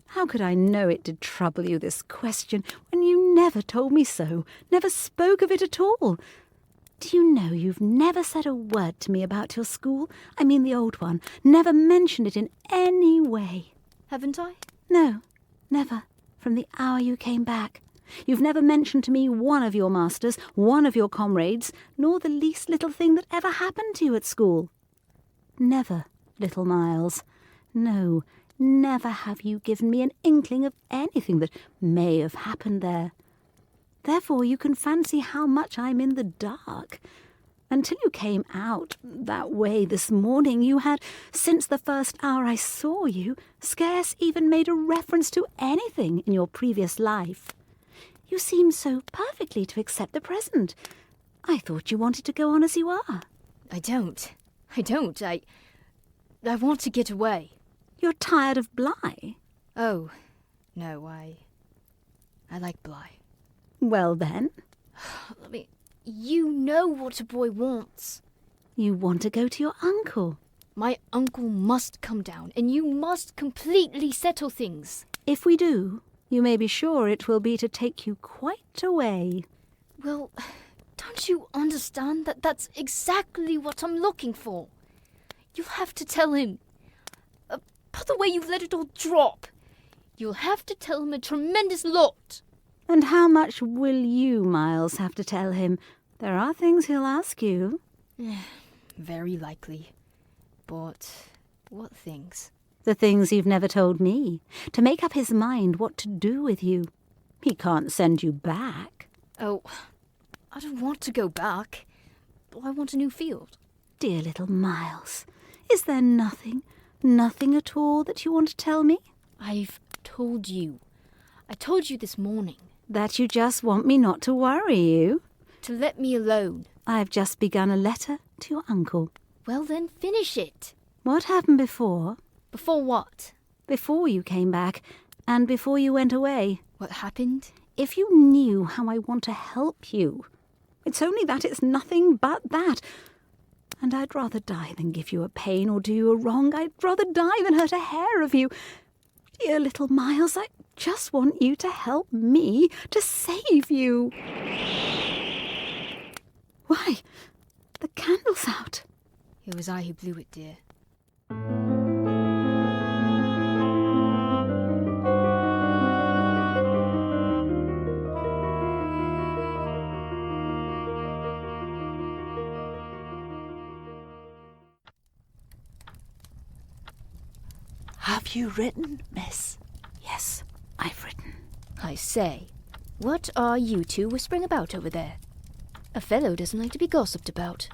How could I know it did trouble you, this question, when you never told me so, never spoke of it at all? Do you know you've never said a word to me about your school? I mean the old one. Never mentioned it in any way. Haven't I? No, never, from the hour you came back. You've never mentioned to me one of your masters, one of your comrades, nor the least little thing that ever happened to you at school. Never, little Miles. No, never have you given me an inkling of anything that may have happened there. Therefore you can fancy how much I'm in the dark. Until you came out that way this morning, you had, since the first hour I saw you, scarce even made a reference to anything in your previous life. You seem so perfectly to accept the present. I thought you wanted to go on as you are. I don't. I want to get away. You're tired of Bly? Oh, no, I like Bly. Well then. I mean, you know what a boy wants. You want to go to your uncle. My uncle must come down, and you must completely settle things. If we do, you may be sure it will be to take you quite away. Well, don't you understand that that's exactly what I'm looking for? You'll have to tell him. By the way you've let it all drop. You'll have to tell him a tremendous lot. And how much will you, Miles, have to tell him? There are things he'll ask you. Very likely. But what things? The things you've never told me. To make up his mind what to do with you. He can't send you back. Oh, I don't want to go back. I want a new field. Dear little Miles, is there nothing at all that you want to tell me? I've told you. I told you this morning. That you just want me not to worry you? To let me alone. I've just begun a letter to your uncle. Well then, finish it. What happened before? Before what? Before you came back, and before you went away. What happened? If you knew how I want to help you. It's only that, it's nothing but that. And I'd rather die than give you a pain or do you a wrong. I'd rather die than hurt a hair of you. Dear little Miles, I just want you to help me to save you. Why, the candle's out. It was I who blew it, dear. Have you written, miss? Yes, I've written. I say, what are you two whispering about over there? A fellow doesn't like to be gossiped about.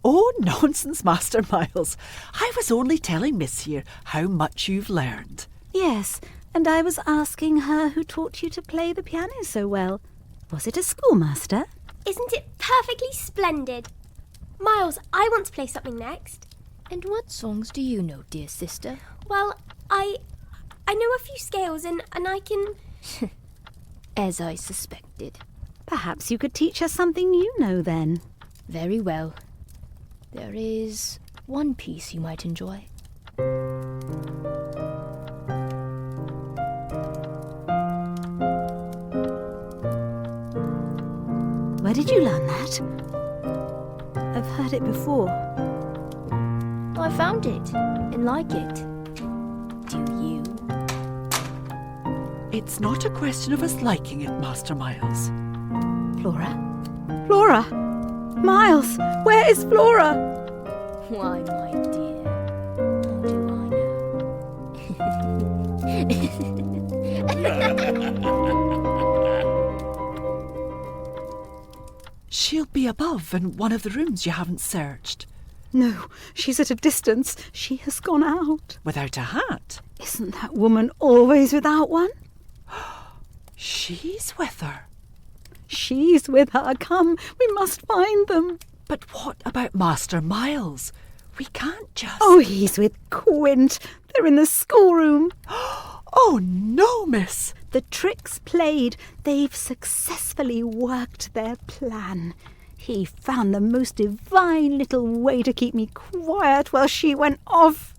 Oh, nonsense, Master Miles. I was only telling Miss here how much you've learned. Yes, and I was asking her who taught you to play the piano so well. Was it a schoolmaster? Isn't it perfectly splendid? Miles, I want to play something next. And what songs do you know, dear sister? Well, I know a few scales and I can... As I suspected. Perhaps you could teach us something you know then. Very well. There is one piece you might enjoy. Where did you learn that? I've heard it before. I found it and like it. Do you? It's not a question of us liking it, Master Miles. Flora? Flora! Miles! Where is Flora? Why, my dear, how do I know? She'll be above in one of the rooms you haven't searched. No, she's at a distance. She has gone out. Without a hat? Isn't that woman always without one? She's with her. She's with her. Come, we must find them. But what about Master Miles? We can't just... Oh, he's with Quint. They're in the schoolroom. Oh, no, miss. The trick's played. They've successfully worked their plan. He found the most divine little way to keep me quiet while she went off.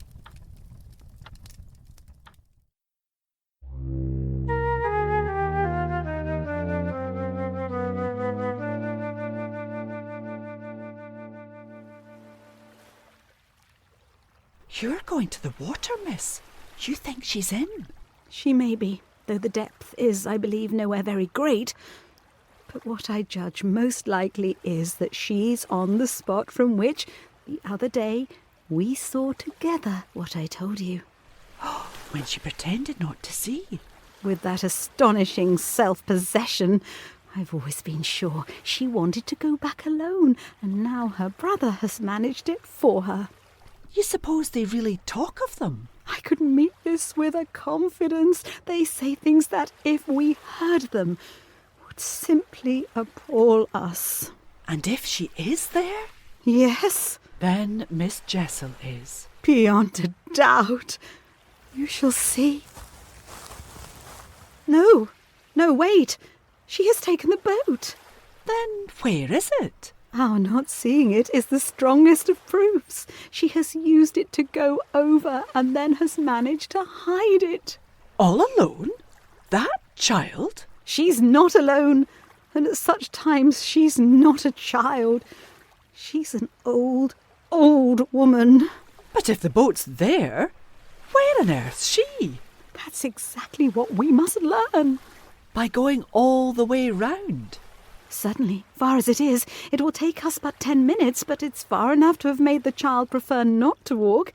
You're going to the water, miss. You think she's in? She may be, though the depth is, I believe, nowhere very great. But what I judge most likely is that she's on the spot from which, the other day, we saw together what I told you. When she pretended not to see. With that astonishing self-possession. I've always been sure she wanted to go back alone, and now her brother has managed it for her. You suppose they really talk of them? I could meet this with a confidence. They say things that, if we heard them, would simply appall us. And if she is there? Yes. Then Miss Jessel is. Beyond a doubt. You shall see. No, wait. She has taken the boat. Then where is it? Our not seeing it is the strongest of proofs. She has used it to go over and then has managed to hide it. All alone? That child? She's not alone, and at such times she's not a child. She's an old woman. But if the boat's there, where on earth's she? That's exactly what we must learn. By going all the way round. Certainly, far as it is, it will take us but 10 minutes, but it's far enough to have made the child prefer not to walk.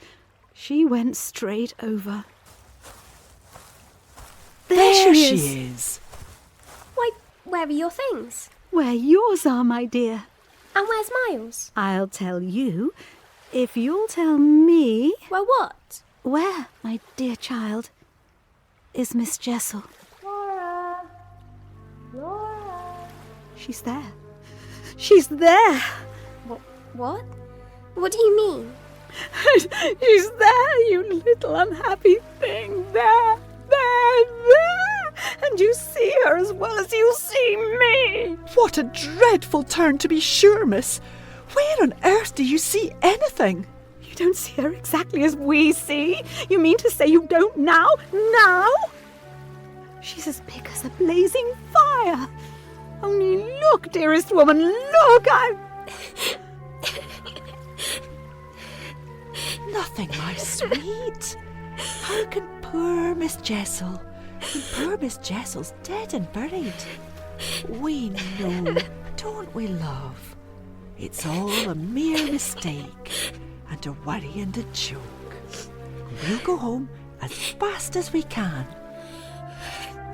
She went straight over. There she is. Why, where are your things? Where yours are, my dear. And where's Miles? I'll tell you, if you'll tell me... Well, what? Where, my dear child, is Miss Jessel? Flora! She's there. She's there! What? What do you mean? She's there, you little unhappy thing. There! And you see her as well as you see me. What a dreadful turn, to be sure, miss. Where on earth do you see anything? You don't see her exactly as we see? You mean to say you don't now? Now? She's as big as a blazing fire. Only look, dearest woman, look! Nothing, my sweet. How can poor Miss Jessel... And poor Miss Jessel's dead and buried. We know, don't we, love? It's all a mere mistake, and a worry and a joke. We'll go home as fast as we can.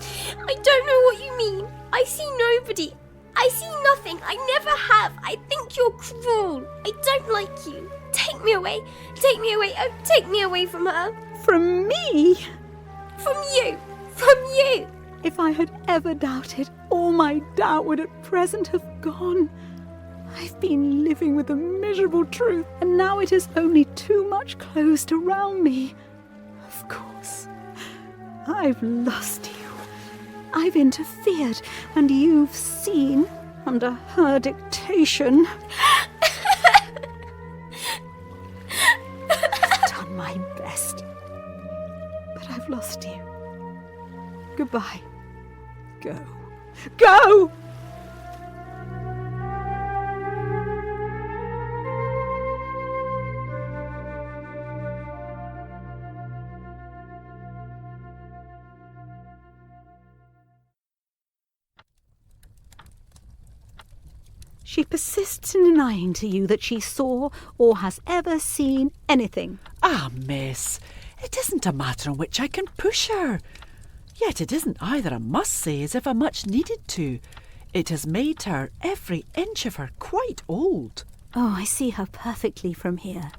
I don't know what you mean. I see nobody. I see nothing. I never have. I think you're cruel. I don't like you. Take me away. Take me away. Oh, take me away from her. From me? From you. From you! If I had ever doubted all all my doubt would at present have gone. I've been living with the miserable truth, and now it is only too much closed around me. Of course, I've lost you. I've interfered, and you've seen, under her dictation. I've done my best, but I've lost you. Goodbye. Go. Go! She persists in denying to you that she saw or has ever seen anything. Ah, miss, it isn't a matter on which I can push her. Yet it isn't either a must say as if I much needed to. It has made her, every inch of her, quite old. Oh, I see her perfectly from here.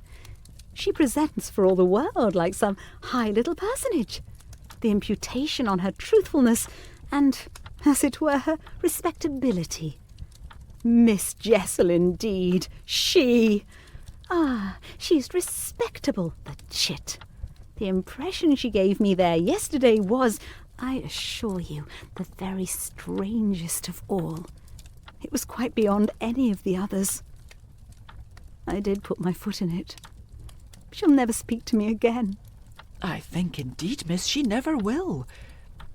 She presents for all the world like some high little personage. The imputation on her truthfulness and, as it were, her respectability. Miss Jessel, indeed. She. Ah, she's respectable, the chit. The impression she gave me there yesterday was, I assure you, the very strangest of all. It was quite beyond any of the others. I did put my foot in it. She'll never speak to me again. I think indeed, miss, she never will.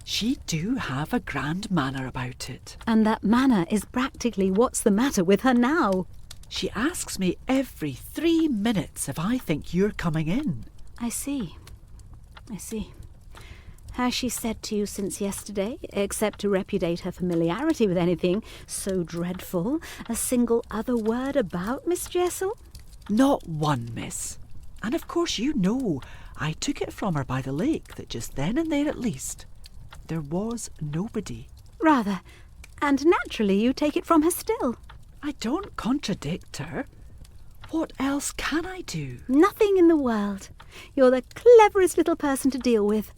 She do have a grand manner about it. And that manner is practically what's the matter with her now. She asks me every 3 minutes if I think you're coming in. I see. Has she said to you since yesterday, except to repudiate her familiarity with anything so dreadful, a single other word about Miss Jessel? Not one, miss. And of course you know I took it from her by the lake that just then and there at least there was nobody. Rather, and naturally you take it from her still. I don't contradict her. What else can I do? Nothing in the world. You're the cleverest little person to deal with.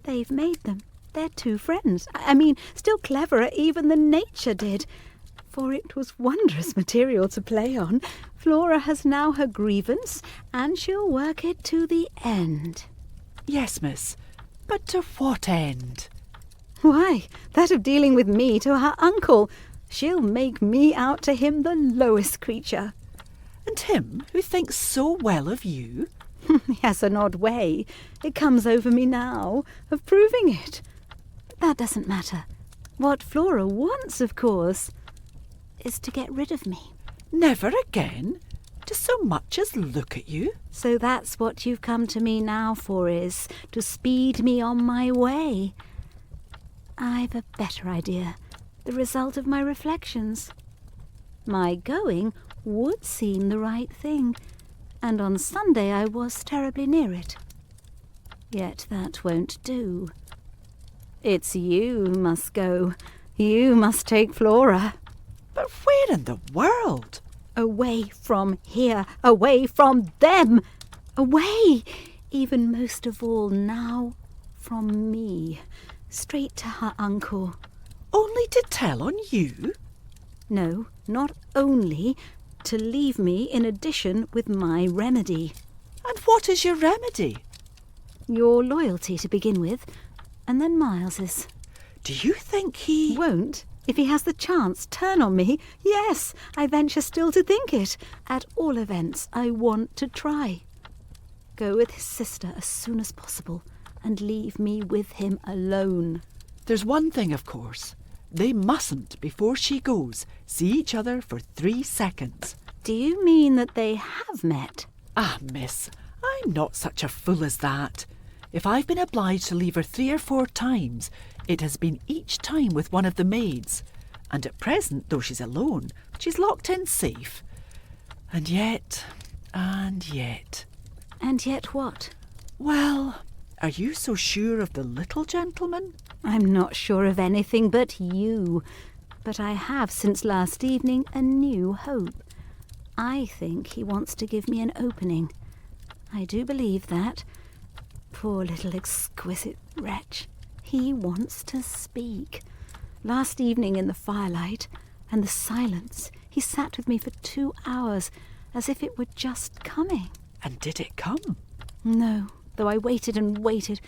They've made them. They're two friends. I mean, still cleverer even than nature did. For it was wondrous material to play on. Flora has now her grievance, and she'll work it to the end. Yes, miss. But to what end? Why, that of dealing with me to her uncle. She'll make me out to him the lowest creature. And him who thinks so well of you? He has an odd way, it comes over me now, of proving it. But that doesn't matter. What Flora wants, of course, is to get rid of me. Never again? To so much as look at you? So that's what you've come to me now for, is to speed me on my way. I've a better idea, the result of my reflections. My going would seem the right thing, and on Sunday I was terribly near it. Yet that won't do. It's you who must go. You must take Flora. But where in the world? Away from here, away from them, away, even most of all now, from me, straight to her uncle. Only to tell on you? No, not only, to leave me in addition with my remedy. And what is your remedy? Your loyalty to begin with, and then Miles's. Do you think he... Won't? If he has the chance, turn on me. Yes, I venture still to think it. At all events, I want to try. Go with his sister as soon as possible, and leave me with him alone. There's one thing, of course. They mustn't, before she goes, see each other for 3 seconds. Do you mean that they have met? Ah, miss, I'm not such a fool as that. If I've been obliged to leave her 3 or 4 times, it has been each time with one of the maids. And at present, though she's alone, she's locked in safe. And yet... And yet what? Well, are you so sure of the little gentleman? I'm not sure of anything but you. But I have, since last evening, a new hope. I think he wants to give me an opening. I do believe that. Poor little exquisite wretch. He wants to speak. Last evening in the firelight and the silence, he sat with me for 2 hours, as if it were just coming. And did it come? No, though I waited and waited.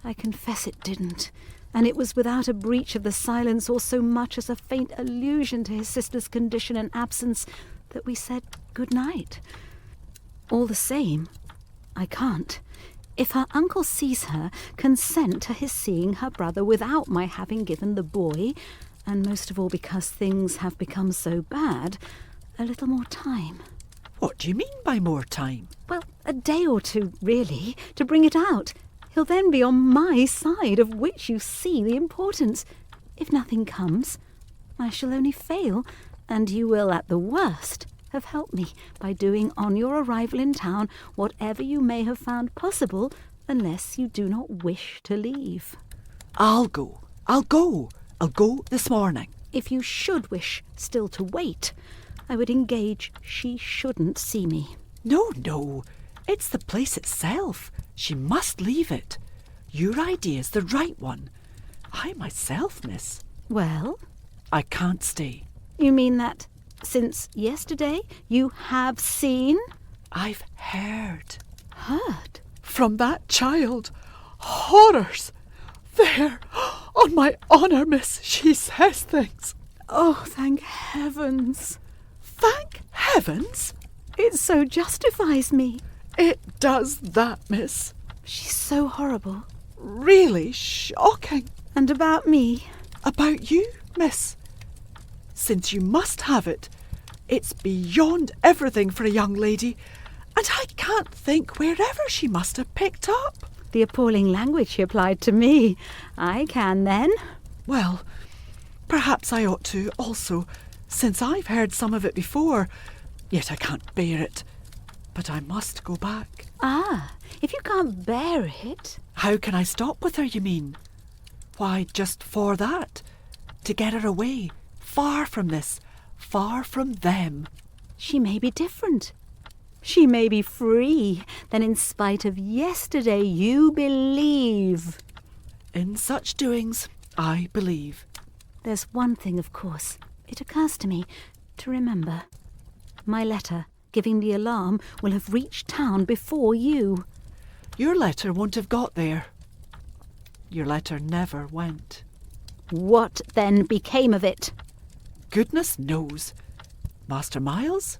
I confess it didn't. And it was without a breach of the silence or so much as a faint allusion to his sister's condition and absence that we said good night. All the same, I can't, if her uncle sees her, consent to his seeing her brother without my having given the boy, and most of all because things have become so bad, a little more time. What do you mean by more time? Well, a day or two, really, to bring it out. He'll then be on my side, of which you see the importance. If nothing comes, I shall only fail, and you will, at the worst, have helped me by doing on your arrival in town whatever you may have found possible, unless you do not wish to leave. I'll go. I'll go this morning. If you should wish still to wait, I would engage she shouldn't see me. No. It's the place itself. She must leave it. Your idea's the right one. I myself, miss. Well? I can't stay. You mean that since yesterday you have seen? I've heard. Heard? From that child. Horrors. There, on my honour, miss, she says things. Oh, thank heavens. Thank heavens? It so justifies me. It does that, miss. She's so horrible. Really shocking. And about me? About you, miss. Since you must have it, it's beyond everything for a young lady, and I can't think wherever she must have picked up. The appalling language she applied to me. I can, then. Well, perhaps I ought to also, since I've heard some of it before, yet I can't bear it. But I must go back. Ah, if you can't bear it... How can I stop with her, you mean? Why, just for that. To get her away, far from this, far from them. She may be different. She may be free. Then in spite of yesterday, you believe. In such doings, I believe. There's one thing, of course. It occurs to me to remember. My letter giving the alarm will have reached town before you. Your letter won't have got there. Your letter never went. What then became of it? Goodness knows. Master Miles?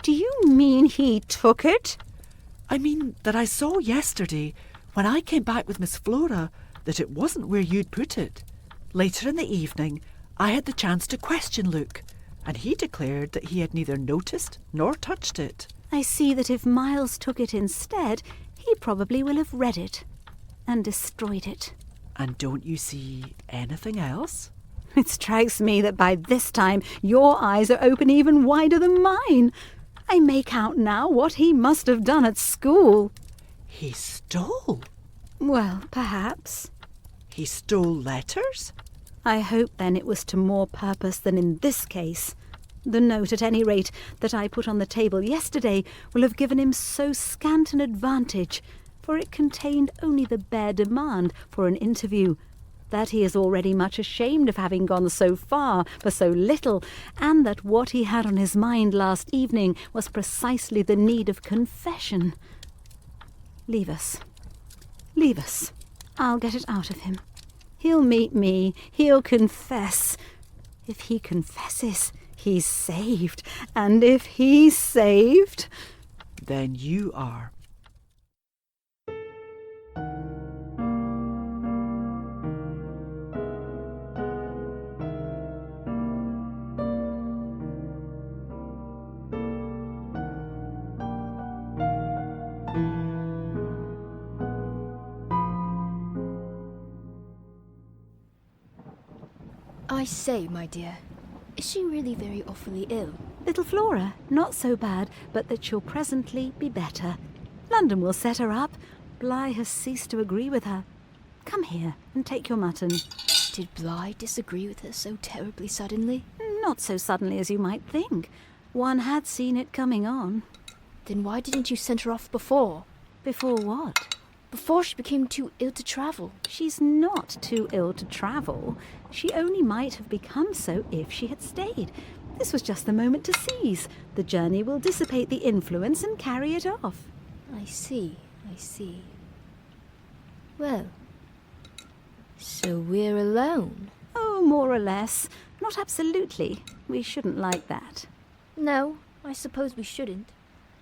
Do you mean he took it? I mean that I saw yesterday, when I came back with Miss Flora, that it wasn't where you'd put it. Later in the evening, I had the chance to question Luke, and he declared that he had neither noticed nor touched it. I see that if Miles took it instead, he probably will have read it and destroyed it. And don't you see anything else? It strikes me that by this time your eyes are open even wider than mine. I make out now what he must have done at school. He stole? Well, perhaps. He stole letters? I hope then it was to more purpose than in this case. The note, at any rate, that I put on the table yesterday will have given him so scant an advantage, for it contained only the bare demand for an interview, that he is already much ashamed of having gone so far for so little, and that what he had on his mind last evening was precisely the need of confession. Leave us. Leave us. I'll get it out of him. He'll meet me. He'll confess. If he confesses, he's saved. And if he's saved... Then you are. I say, my dear, is she really very awfully ill? Little Flora, not so bad, but that she'll presently be better. London will set her up. Bligh has ceased to agree with her. Come here and take your mutton. Did Bligh disagree with her so terribly suddenly? Not so suddenly as you might think. One had seen it coming on. Then why didn't you send her off before? Before what? Before she became too ill to travel. She's not too ill to travel. She only might have become so if she had stayed. This was just the moment to seize. The journey will dissipate the influence and carry it off. I see. Well, so we're alone? Oh, more or less. Not absolutely. We shouldn't like that. No, I suppose we shouldn't.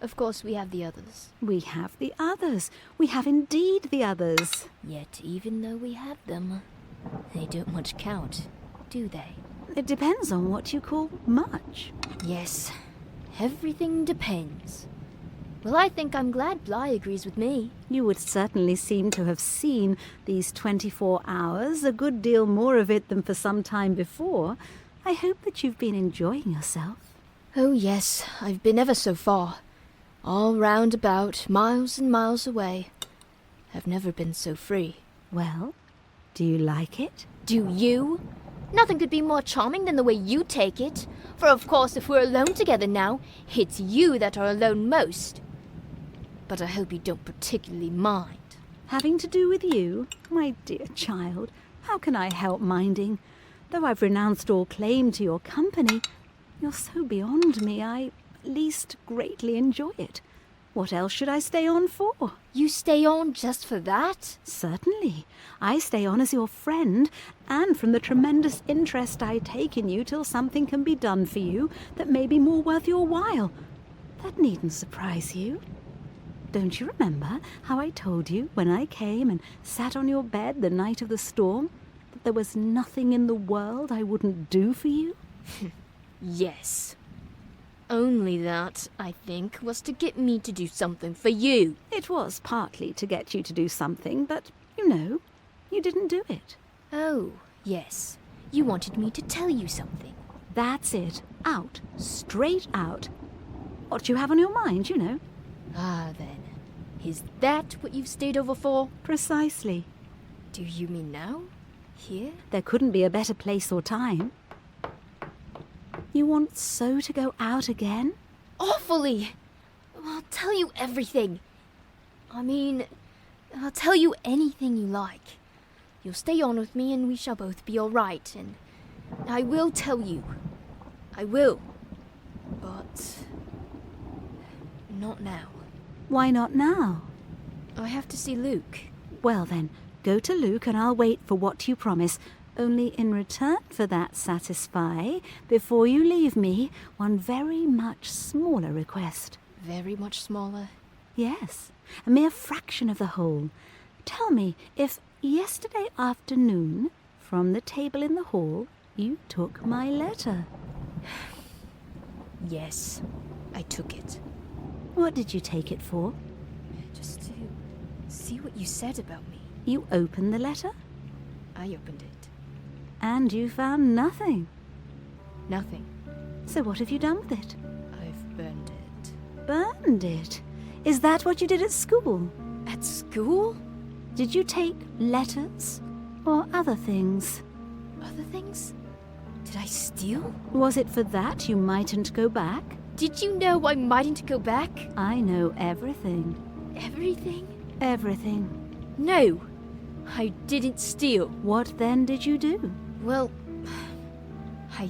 Of course, we have the others. We have the others. We have indeed the others. Yet, even though we have them, they don't much count, do they? It depends on what you call much. Yes, everything depends. Well, I think I'm glad Bly agrees with me. You would certainly seem to have seen these 24 hours, a good deal more of it than for some time before. I hope that you've been enjoying yourself. Oh, yes, I've been ever so far. All round about, miles and miles away. I've never been so free. Well, do you like it? Do you? Nothing could be more charming than the way you take it. For of course, if we're alone together now, it's you that are alone most. But I hope you don't particularly mind. Having to do with you? My dear child, how can I help minding? Though I've renounced all claim to your company, you're so beyond me, I at least greatly enjoy it. What else should I stay on for? You stay on just for that? Certainly. I stay on as your friend, and from the tremendous interest I take in you till something can be done for you that may be more worth your while. That needn't surprise you. Don't you remember how I told you when I came and sat on your bed the night of the storm that there was nothing in the world I wouldn't do for you? Yes. Only that, I think, was to get me to do something for you. It was partly to get you to do something, but, you know, you didn't do it. Oh, yes. You wanted me to tell you something. That's it. Out. Straight out. What you have on your mind, you know. Ah, then. Is that what you've stayed over for? Precisely. Do you mean now? Here? There couldn't be a better place or time. You want so to go out again? Awfully! I'll tell you everything. I mean, I'll tell you anything you like. You'll stay on with me and we shall both be all right, and I will tell you. I will. But not now. Why not now? I have to see Luke. Well then, go to Luke and I'll wait for what you promise. Only in return for that satisfy, before you leave me, one very much smaller request. Very much smaller? Yes, a mere fraction of the whole. Tell me if yesterday afternoon, from the table in the hall, you took my letter. Yes, I took it. What did you take it for? Just to see what you said about me. You opened the letter? I opened it. And you found nothing? Nothing. So what have you done with it? I've burned it. Burned it? Is that what you did at school? At school? Did you take letters or other things? Other things? Did I steal? Was it for that you mightn't go back? Did you know I mightn't go back? I know everything. Everything? Everything. No, I didn't steal. What then did you do? Well, I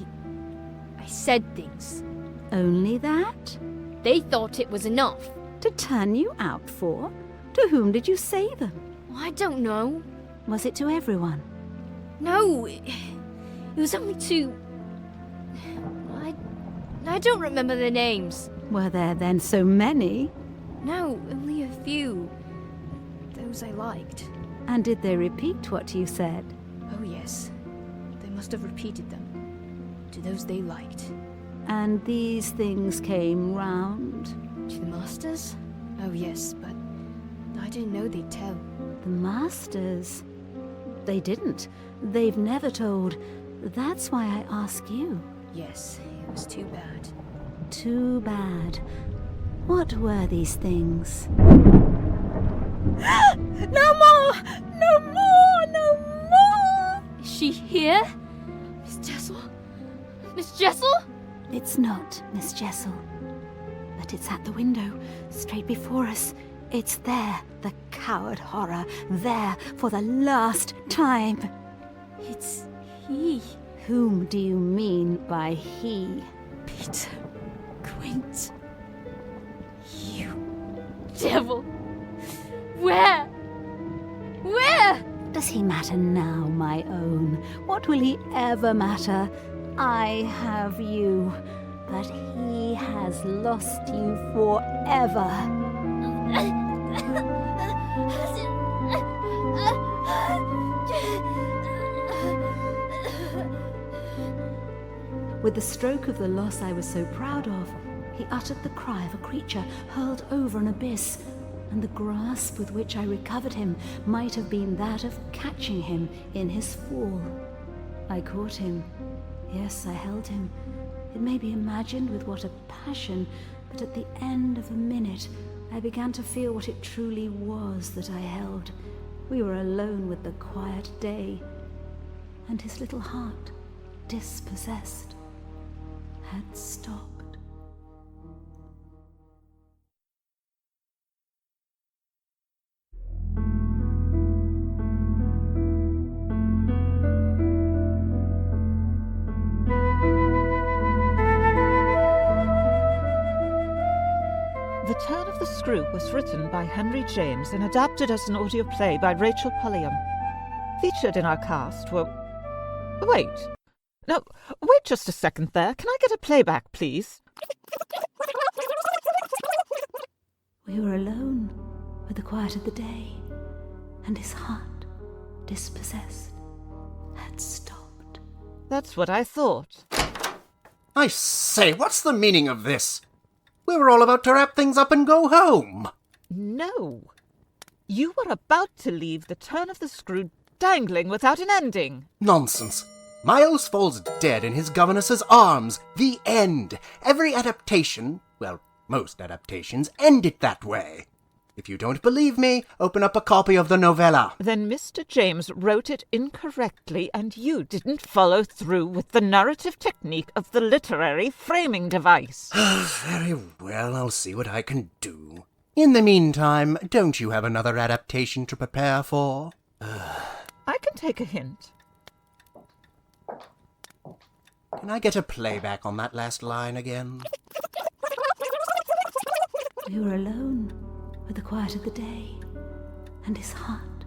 said things. Only that? They thought it was enough. To turn you out for? To whom did you say them? I don't know. Was it to everyone? No, it was only to... I don't remember their names. Were there then so many? No, only a few. Those I liked. And did they repeat what you said? Oh, yes. They must have repeated them. To those they liked. And these things came round? To the masters? Oh, yes, but I didn't know they'd tell. The masters? They didn't. They've never told. That's why I ask you. Yes, it was too bad. Too bad. What were these things? No more! No more! No more! Is she here? Miss Jessel? Miss Jessel? It's not Miss Jessel. But it's at the window, straight before us. It's there, the coward horror, there for the last time. It's he. Whom do you mean by he? Peter. Quint. You devil. Where? Where? Does he matter now, my own? What will he ever matter? I have you, but he has lost you forever. With the stroke of the loss I was so proud of, he uttered the cry of a creature hurled over an abyss, and the grasp with which I recovered him might have been that of catching him in his fall. I caught him. Yes, I held him. It may be imagined with what a passion, but at the end of a minute, I began to feel what it truly was that I held. We were alone with the quiet day, and his little heart, dispossessed, had stopped. The Turn of the Screw was written by Henry James and adapted as an audio play by Rachel Pulliam. Featured in our cast were... Wait. No, wait just a second there. Can I get a playback, please? We were alone with the quiet of the day, and his heart, dispossessed, had stopped. That's what I thought. I say, what's the meaning of this? We were all about to wrap things up and go home. No. You were about to leave the Turn of the Screw dangling without an ending. Nonsense. Miles falls dead in his governess's arms. The end. Every adaptation, well, most adaptations, end it that way. If you don't believe me, open up a copy of the novella. Then Mr. James wrote it incorrectly, and you didn't follow through with the narrative technique of the literary framing device. Very well, I'll see what I can do. In the meantime, don't you have another adaptation to prepare for? I can take a hint. Can I get a playback on that last line again? We were alone with the quiet of the day, and his heart,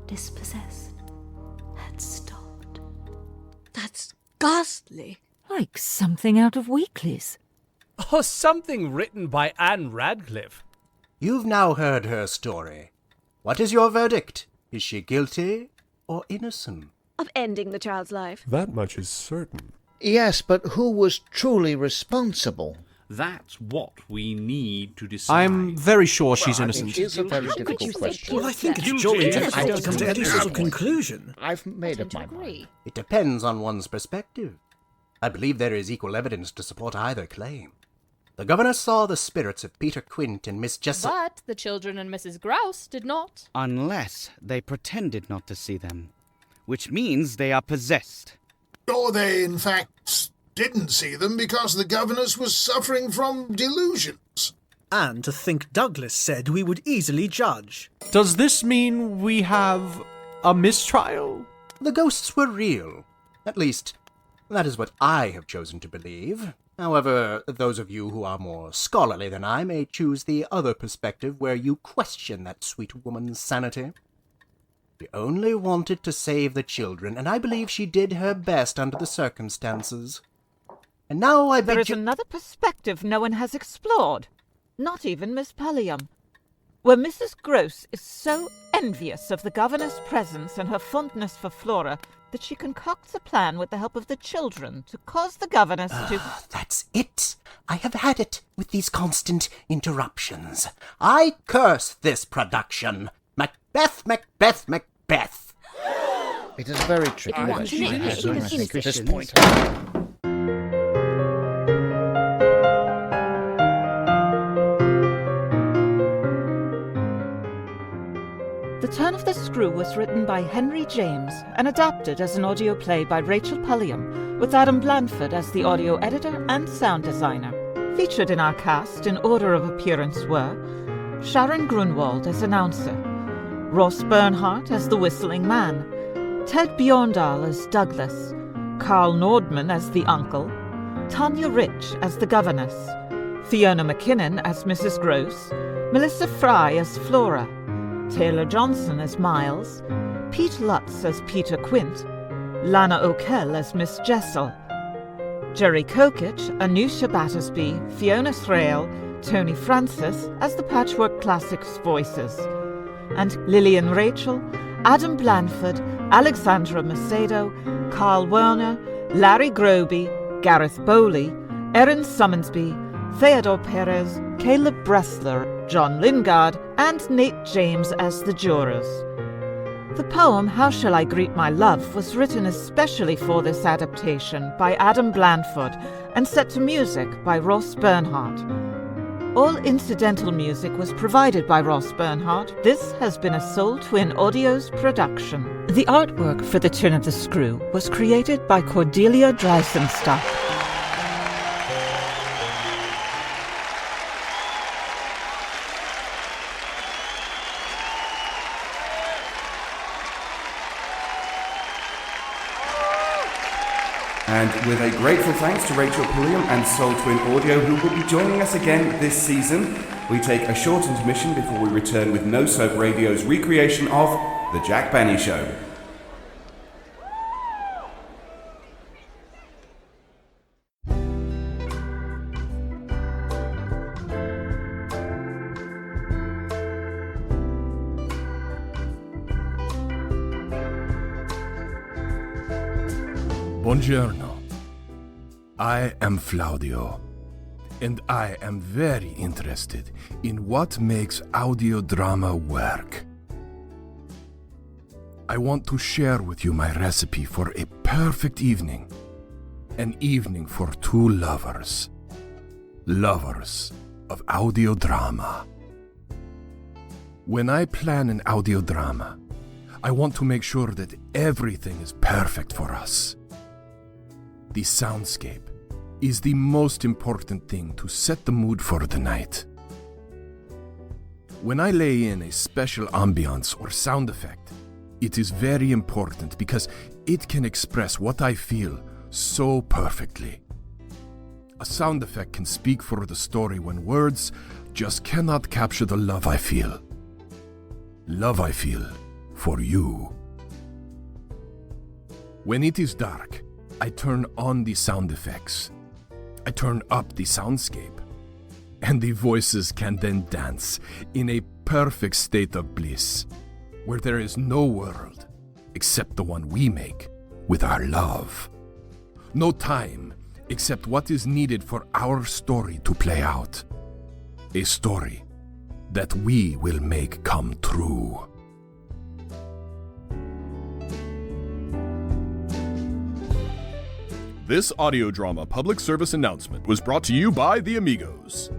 dispossessed, had stopped. That's ghastly. Like something out of Weekly's. Or something written by Anne Radcliffe. You've now heard her story. What is your verdict? Is she guilty or innocent? Of ending the child's life. That much is certain. Yes, but who was truly responsible? That's what we need to decide. I'm very sure she's innocent. It's a very difficult question. Well, I think it's jolly difficult to come to any sort of conclusion. I've made up my mind. It depends on one's perspective. I believe there is equal evidence to support either claim. The governess saw the spirits of Peter Quint and Miss Jessel. But the children and Mrs. Grouse did not. Unless they pretended not to see them, which means they are possessed. Or they, in fact, didn't see them because the governess was suffering from delusions. And to think Douglas said we would easily judge. Does this mean we have a mistrial? The ghosts were real. At least, that is what I have chosen to believe. However, those of you who are more scholarly than I may choose the other perspective where you question that sweet woman's sanity. She only wanted to save the children, and I believe she did her best under the circumstances. And now I There is another perspective no one has explored, not even Miss Pulliam, where Mrs. Grose is so envious of the governess' presence and her fondness for Flora that she concocts a plan with the help of the children to cause the governess to... That's it. I have had it with these constant interruptions. I curse this production. Macbeth, Macbeth, Macbeth. It is very tricky question, I think, at this point. The Turn of the Screw was written by Henry James and adapted as an audio play by Rachel Pulliam, with Adam Blanford as the audio editor and sound designer. Featured in our cast in order of appearance were Sharon Grünwald as announcer, Ross Bernhard as the whistling man, Ted Bjorndal as Douglas, Karl Nordman as the uncle, Tanya Rich as the governess, Fiona McKinnon as Mrs. Grose, Melissa Fry as Flora, Taylor Johnson as Miles, Pete Lutz as Peter Quint, Lana O'Kell as Miss Jessel, Jerry Kokich, Anusia Battersby, Fiona Thraille, Tony Francis as the Patchwork Classics voices, and Lillian Rachel, Adam Blanford, Alexxandra Macedo, Karl Werner, Larry Groby, Gareth Bowley, Erin Summonsby, Theodore Perez, Caleb Bressler, John Lingard, and Nate James as the jurors. The poem How Shall I Greet My Love was written especially for this adaptation by Adam Blanford and set to music by Ross Bernhard. All incidental music was provided by Ross Bernhard. This has been a Soul Twin Audios production. The artwork for The Turn of the Screw was created by Cordelia Dreisonstok. And with a grateful thanks to Rachel Pulliam and Soul Twin Audio, who will be joining us again this season, we take a short intermission before we return with No Soap Radio's recreation of The Jack Benny Show. Buongiorno. I am Flaudio, and I am very interested in what makes audio drama work. I want to share with you my recipe for a perfect evening. An evening for two lovers. Lovers of audio drama. When I plan an audio drama, I want to make sure that everything is perfect for us. The soundscape is the most important thing to set the mood for the night. When I lay in a special ambiance or sound effect, it is very important because it can express what I feel so perfectly. A sound effect can speak for the story when words just cannot capture the love I feel. Love I feel for you. When it is dark, I turn on the sound effects. I turn up the soundscape. And the voices can then dance in a perfect state of bliss, where there is no world except the one we make with our love. No time except what is needed for our story to play out. A story that we will make come true. This audio drama public service announcement was brought to you by the Amigos.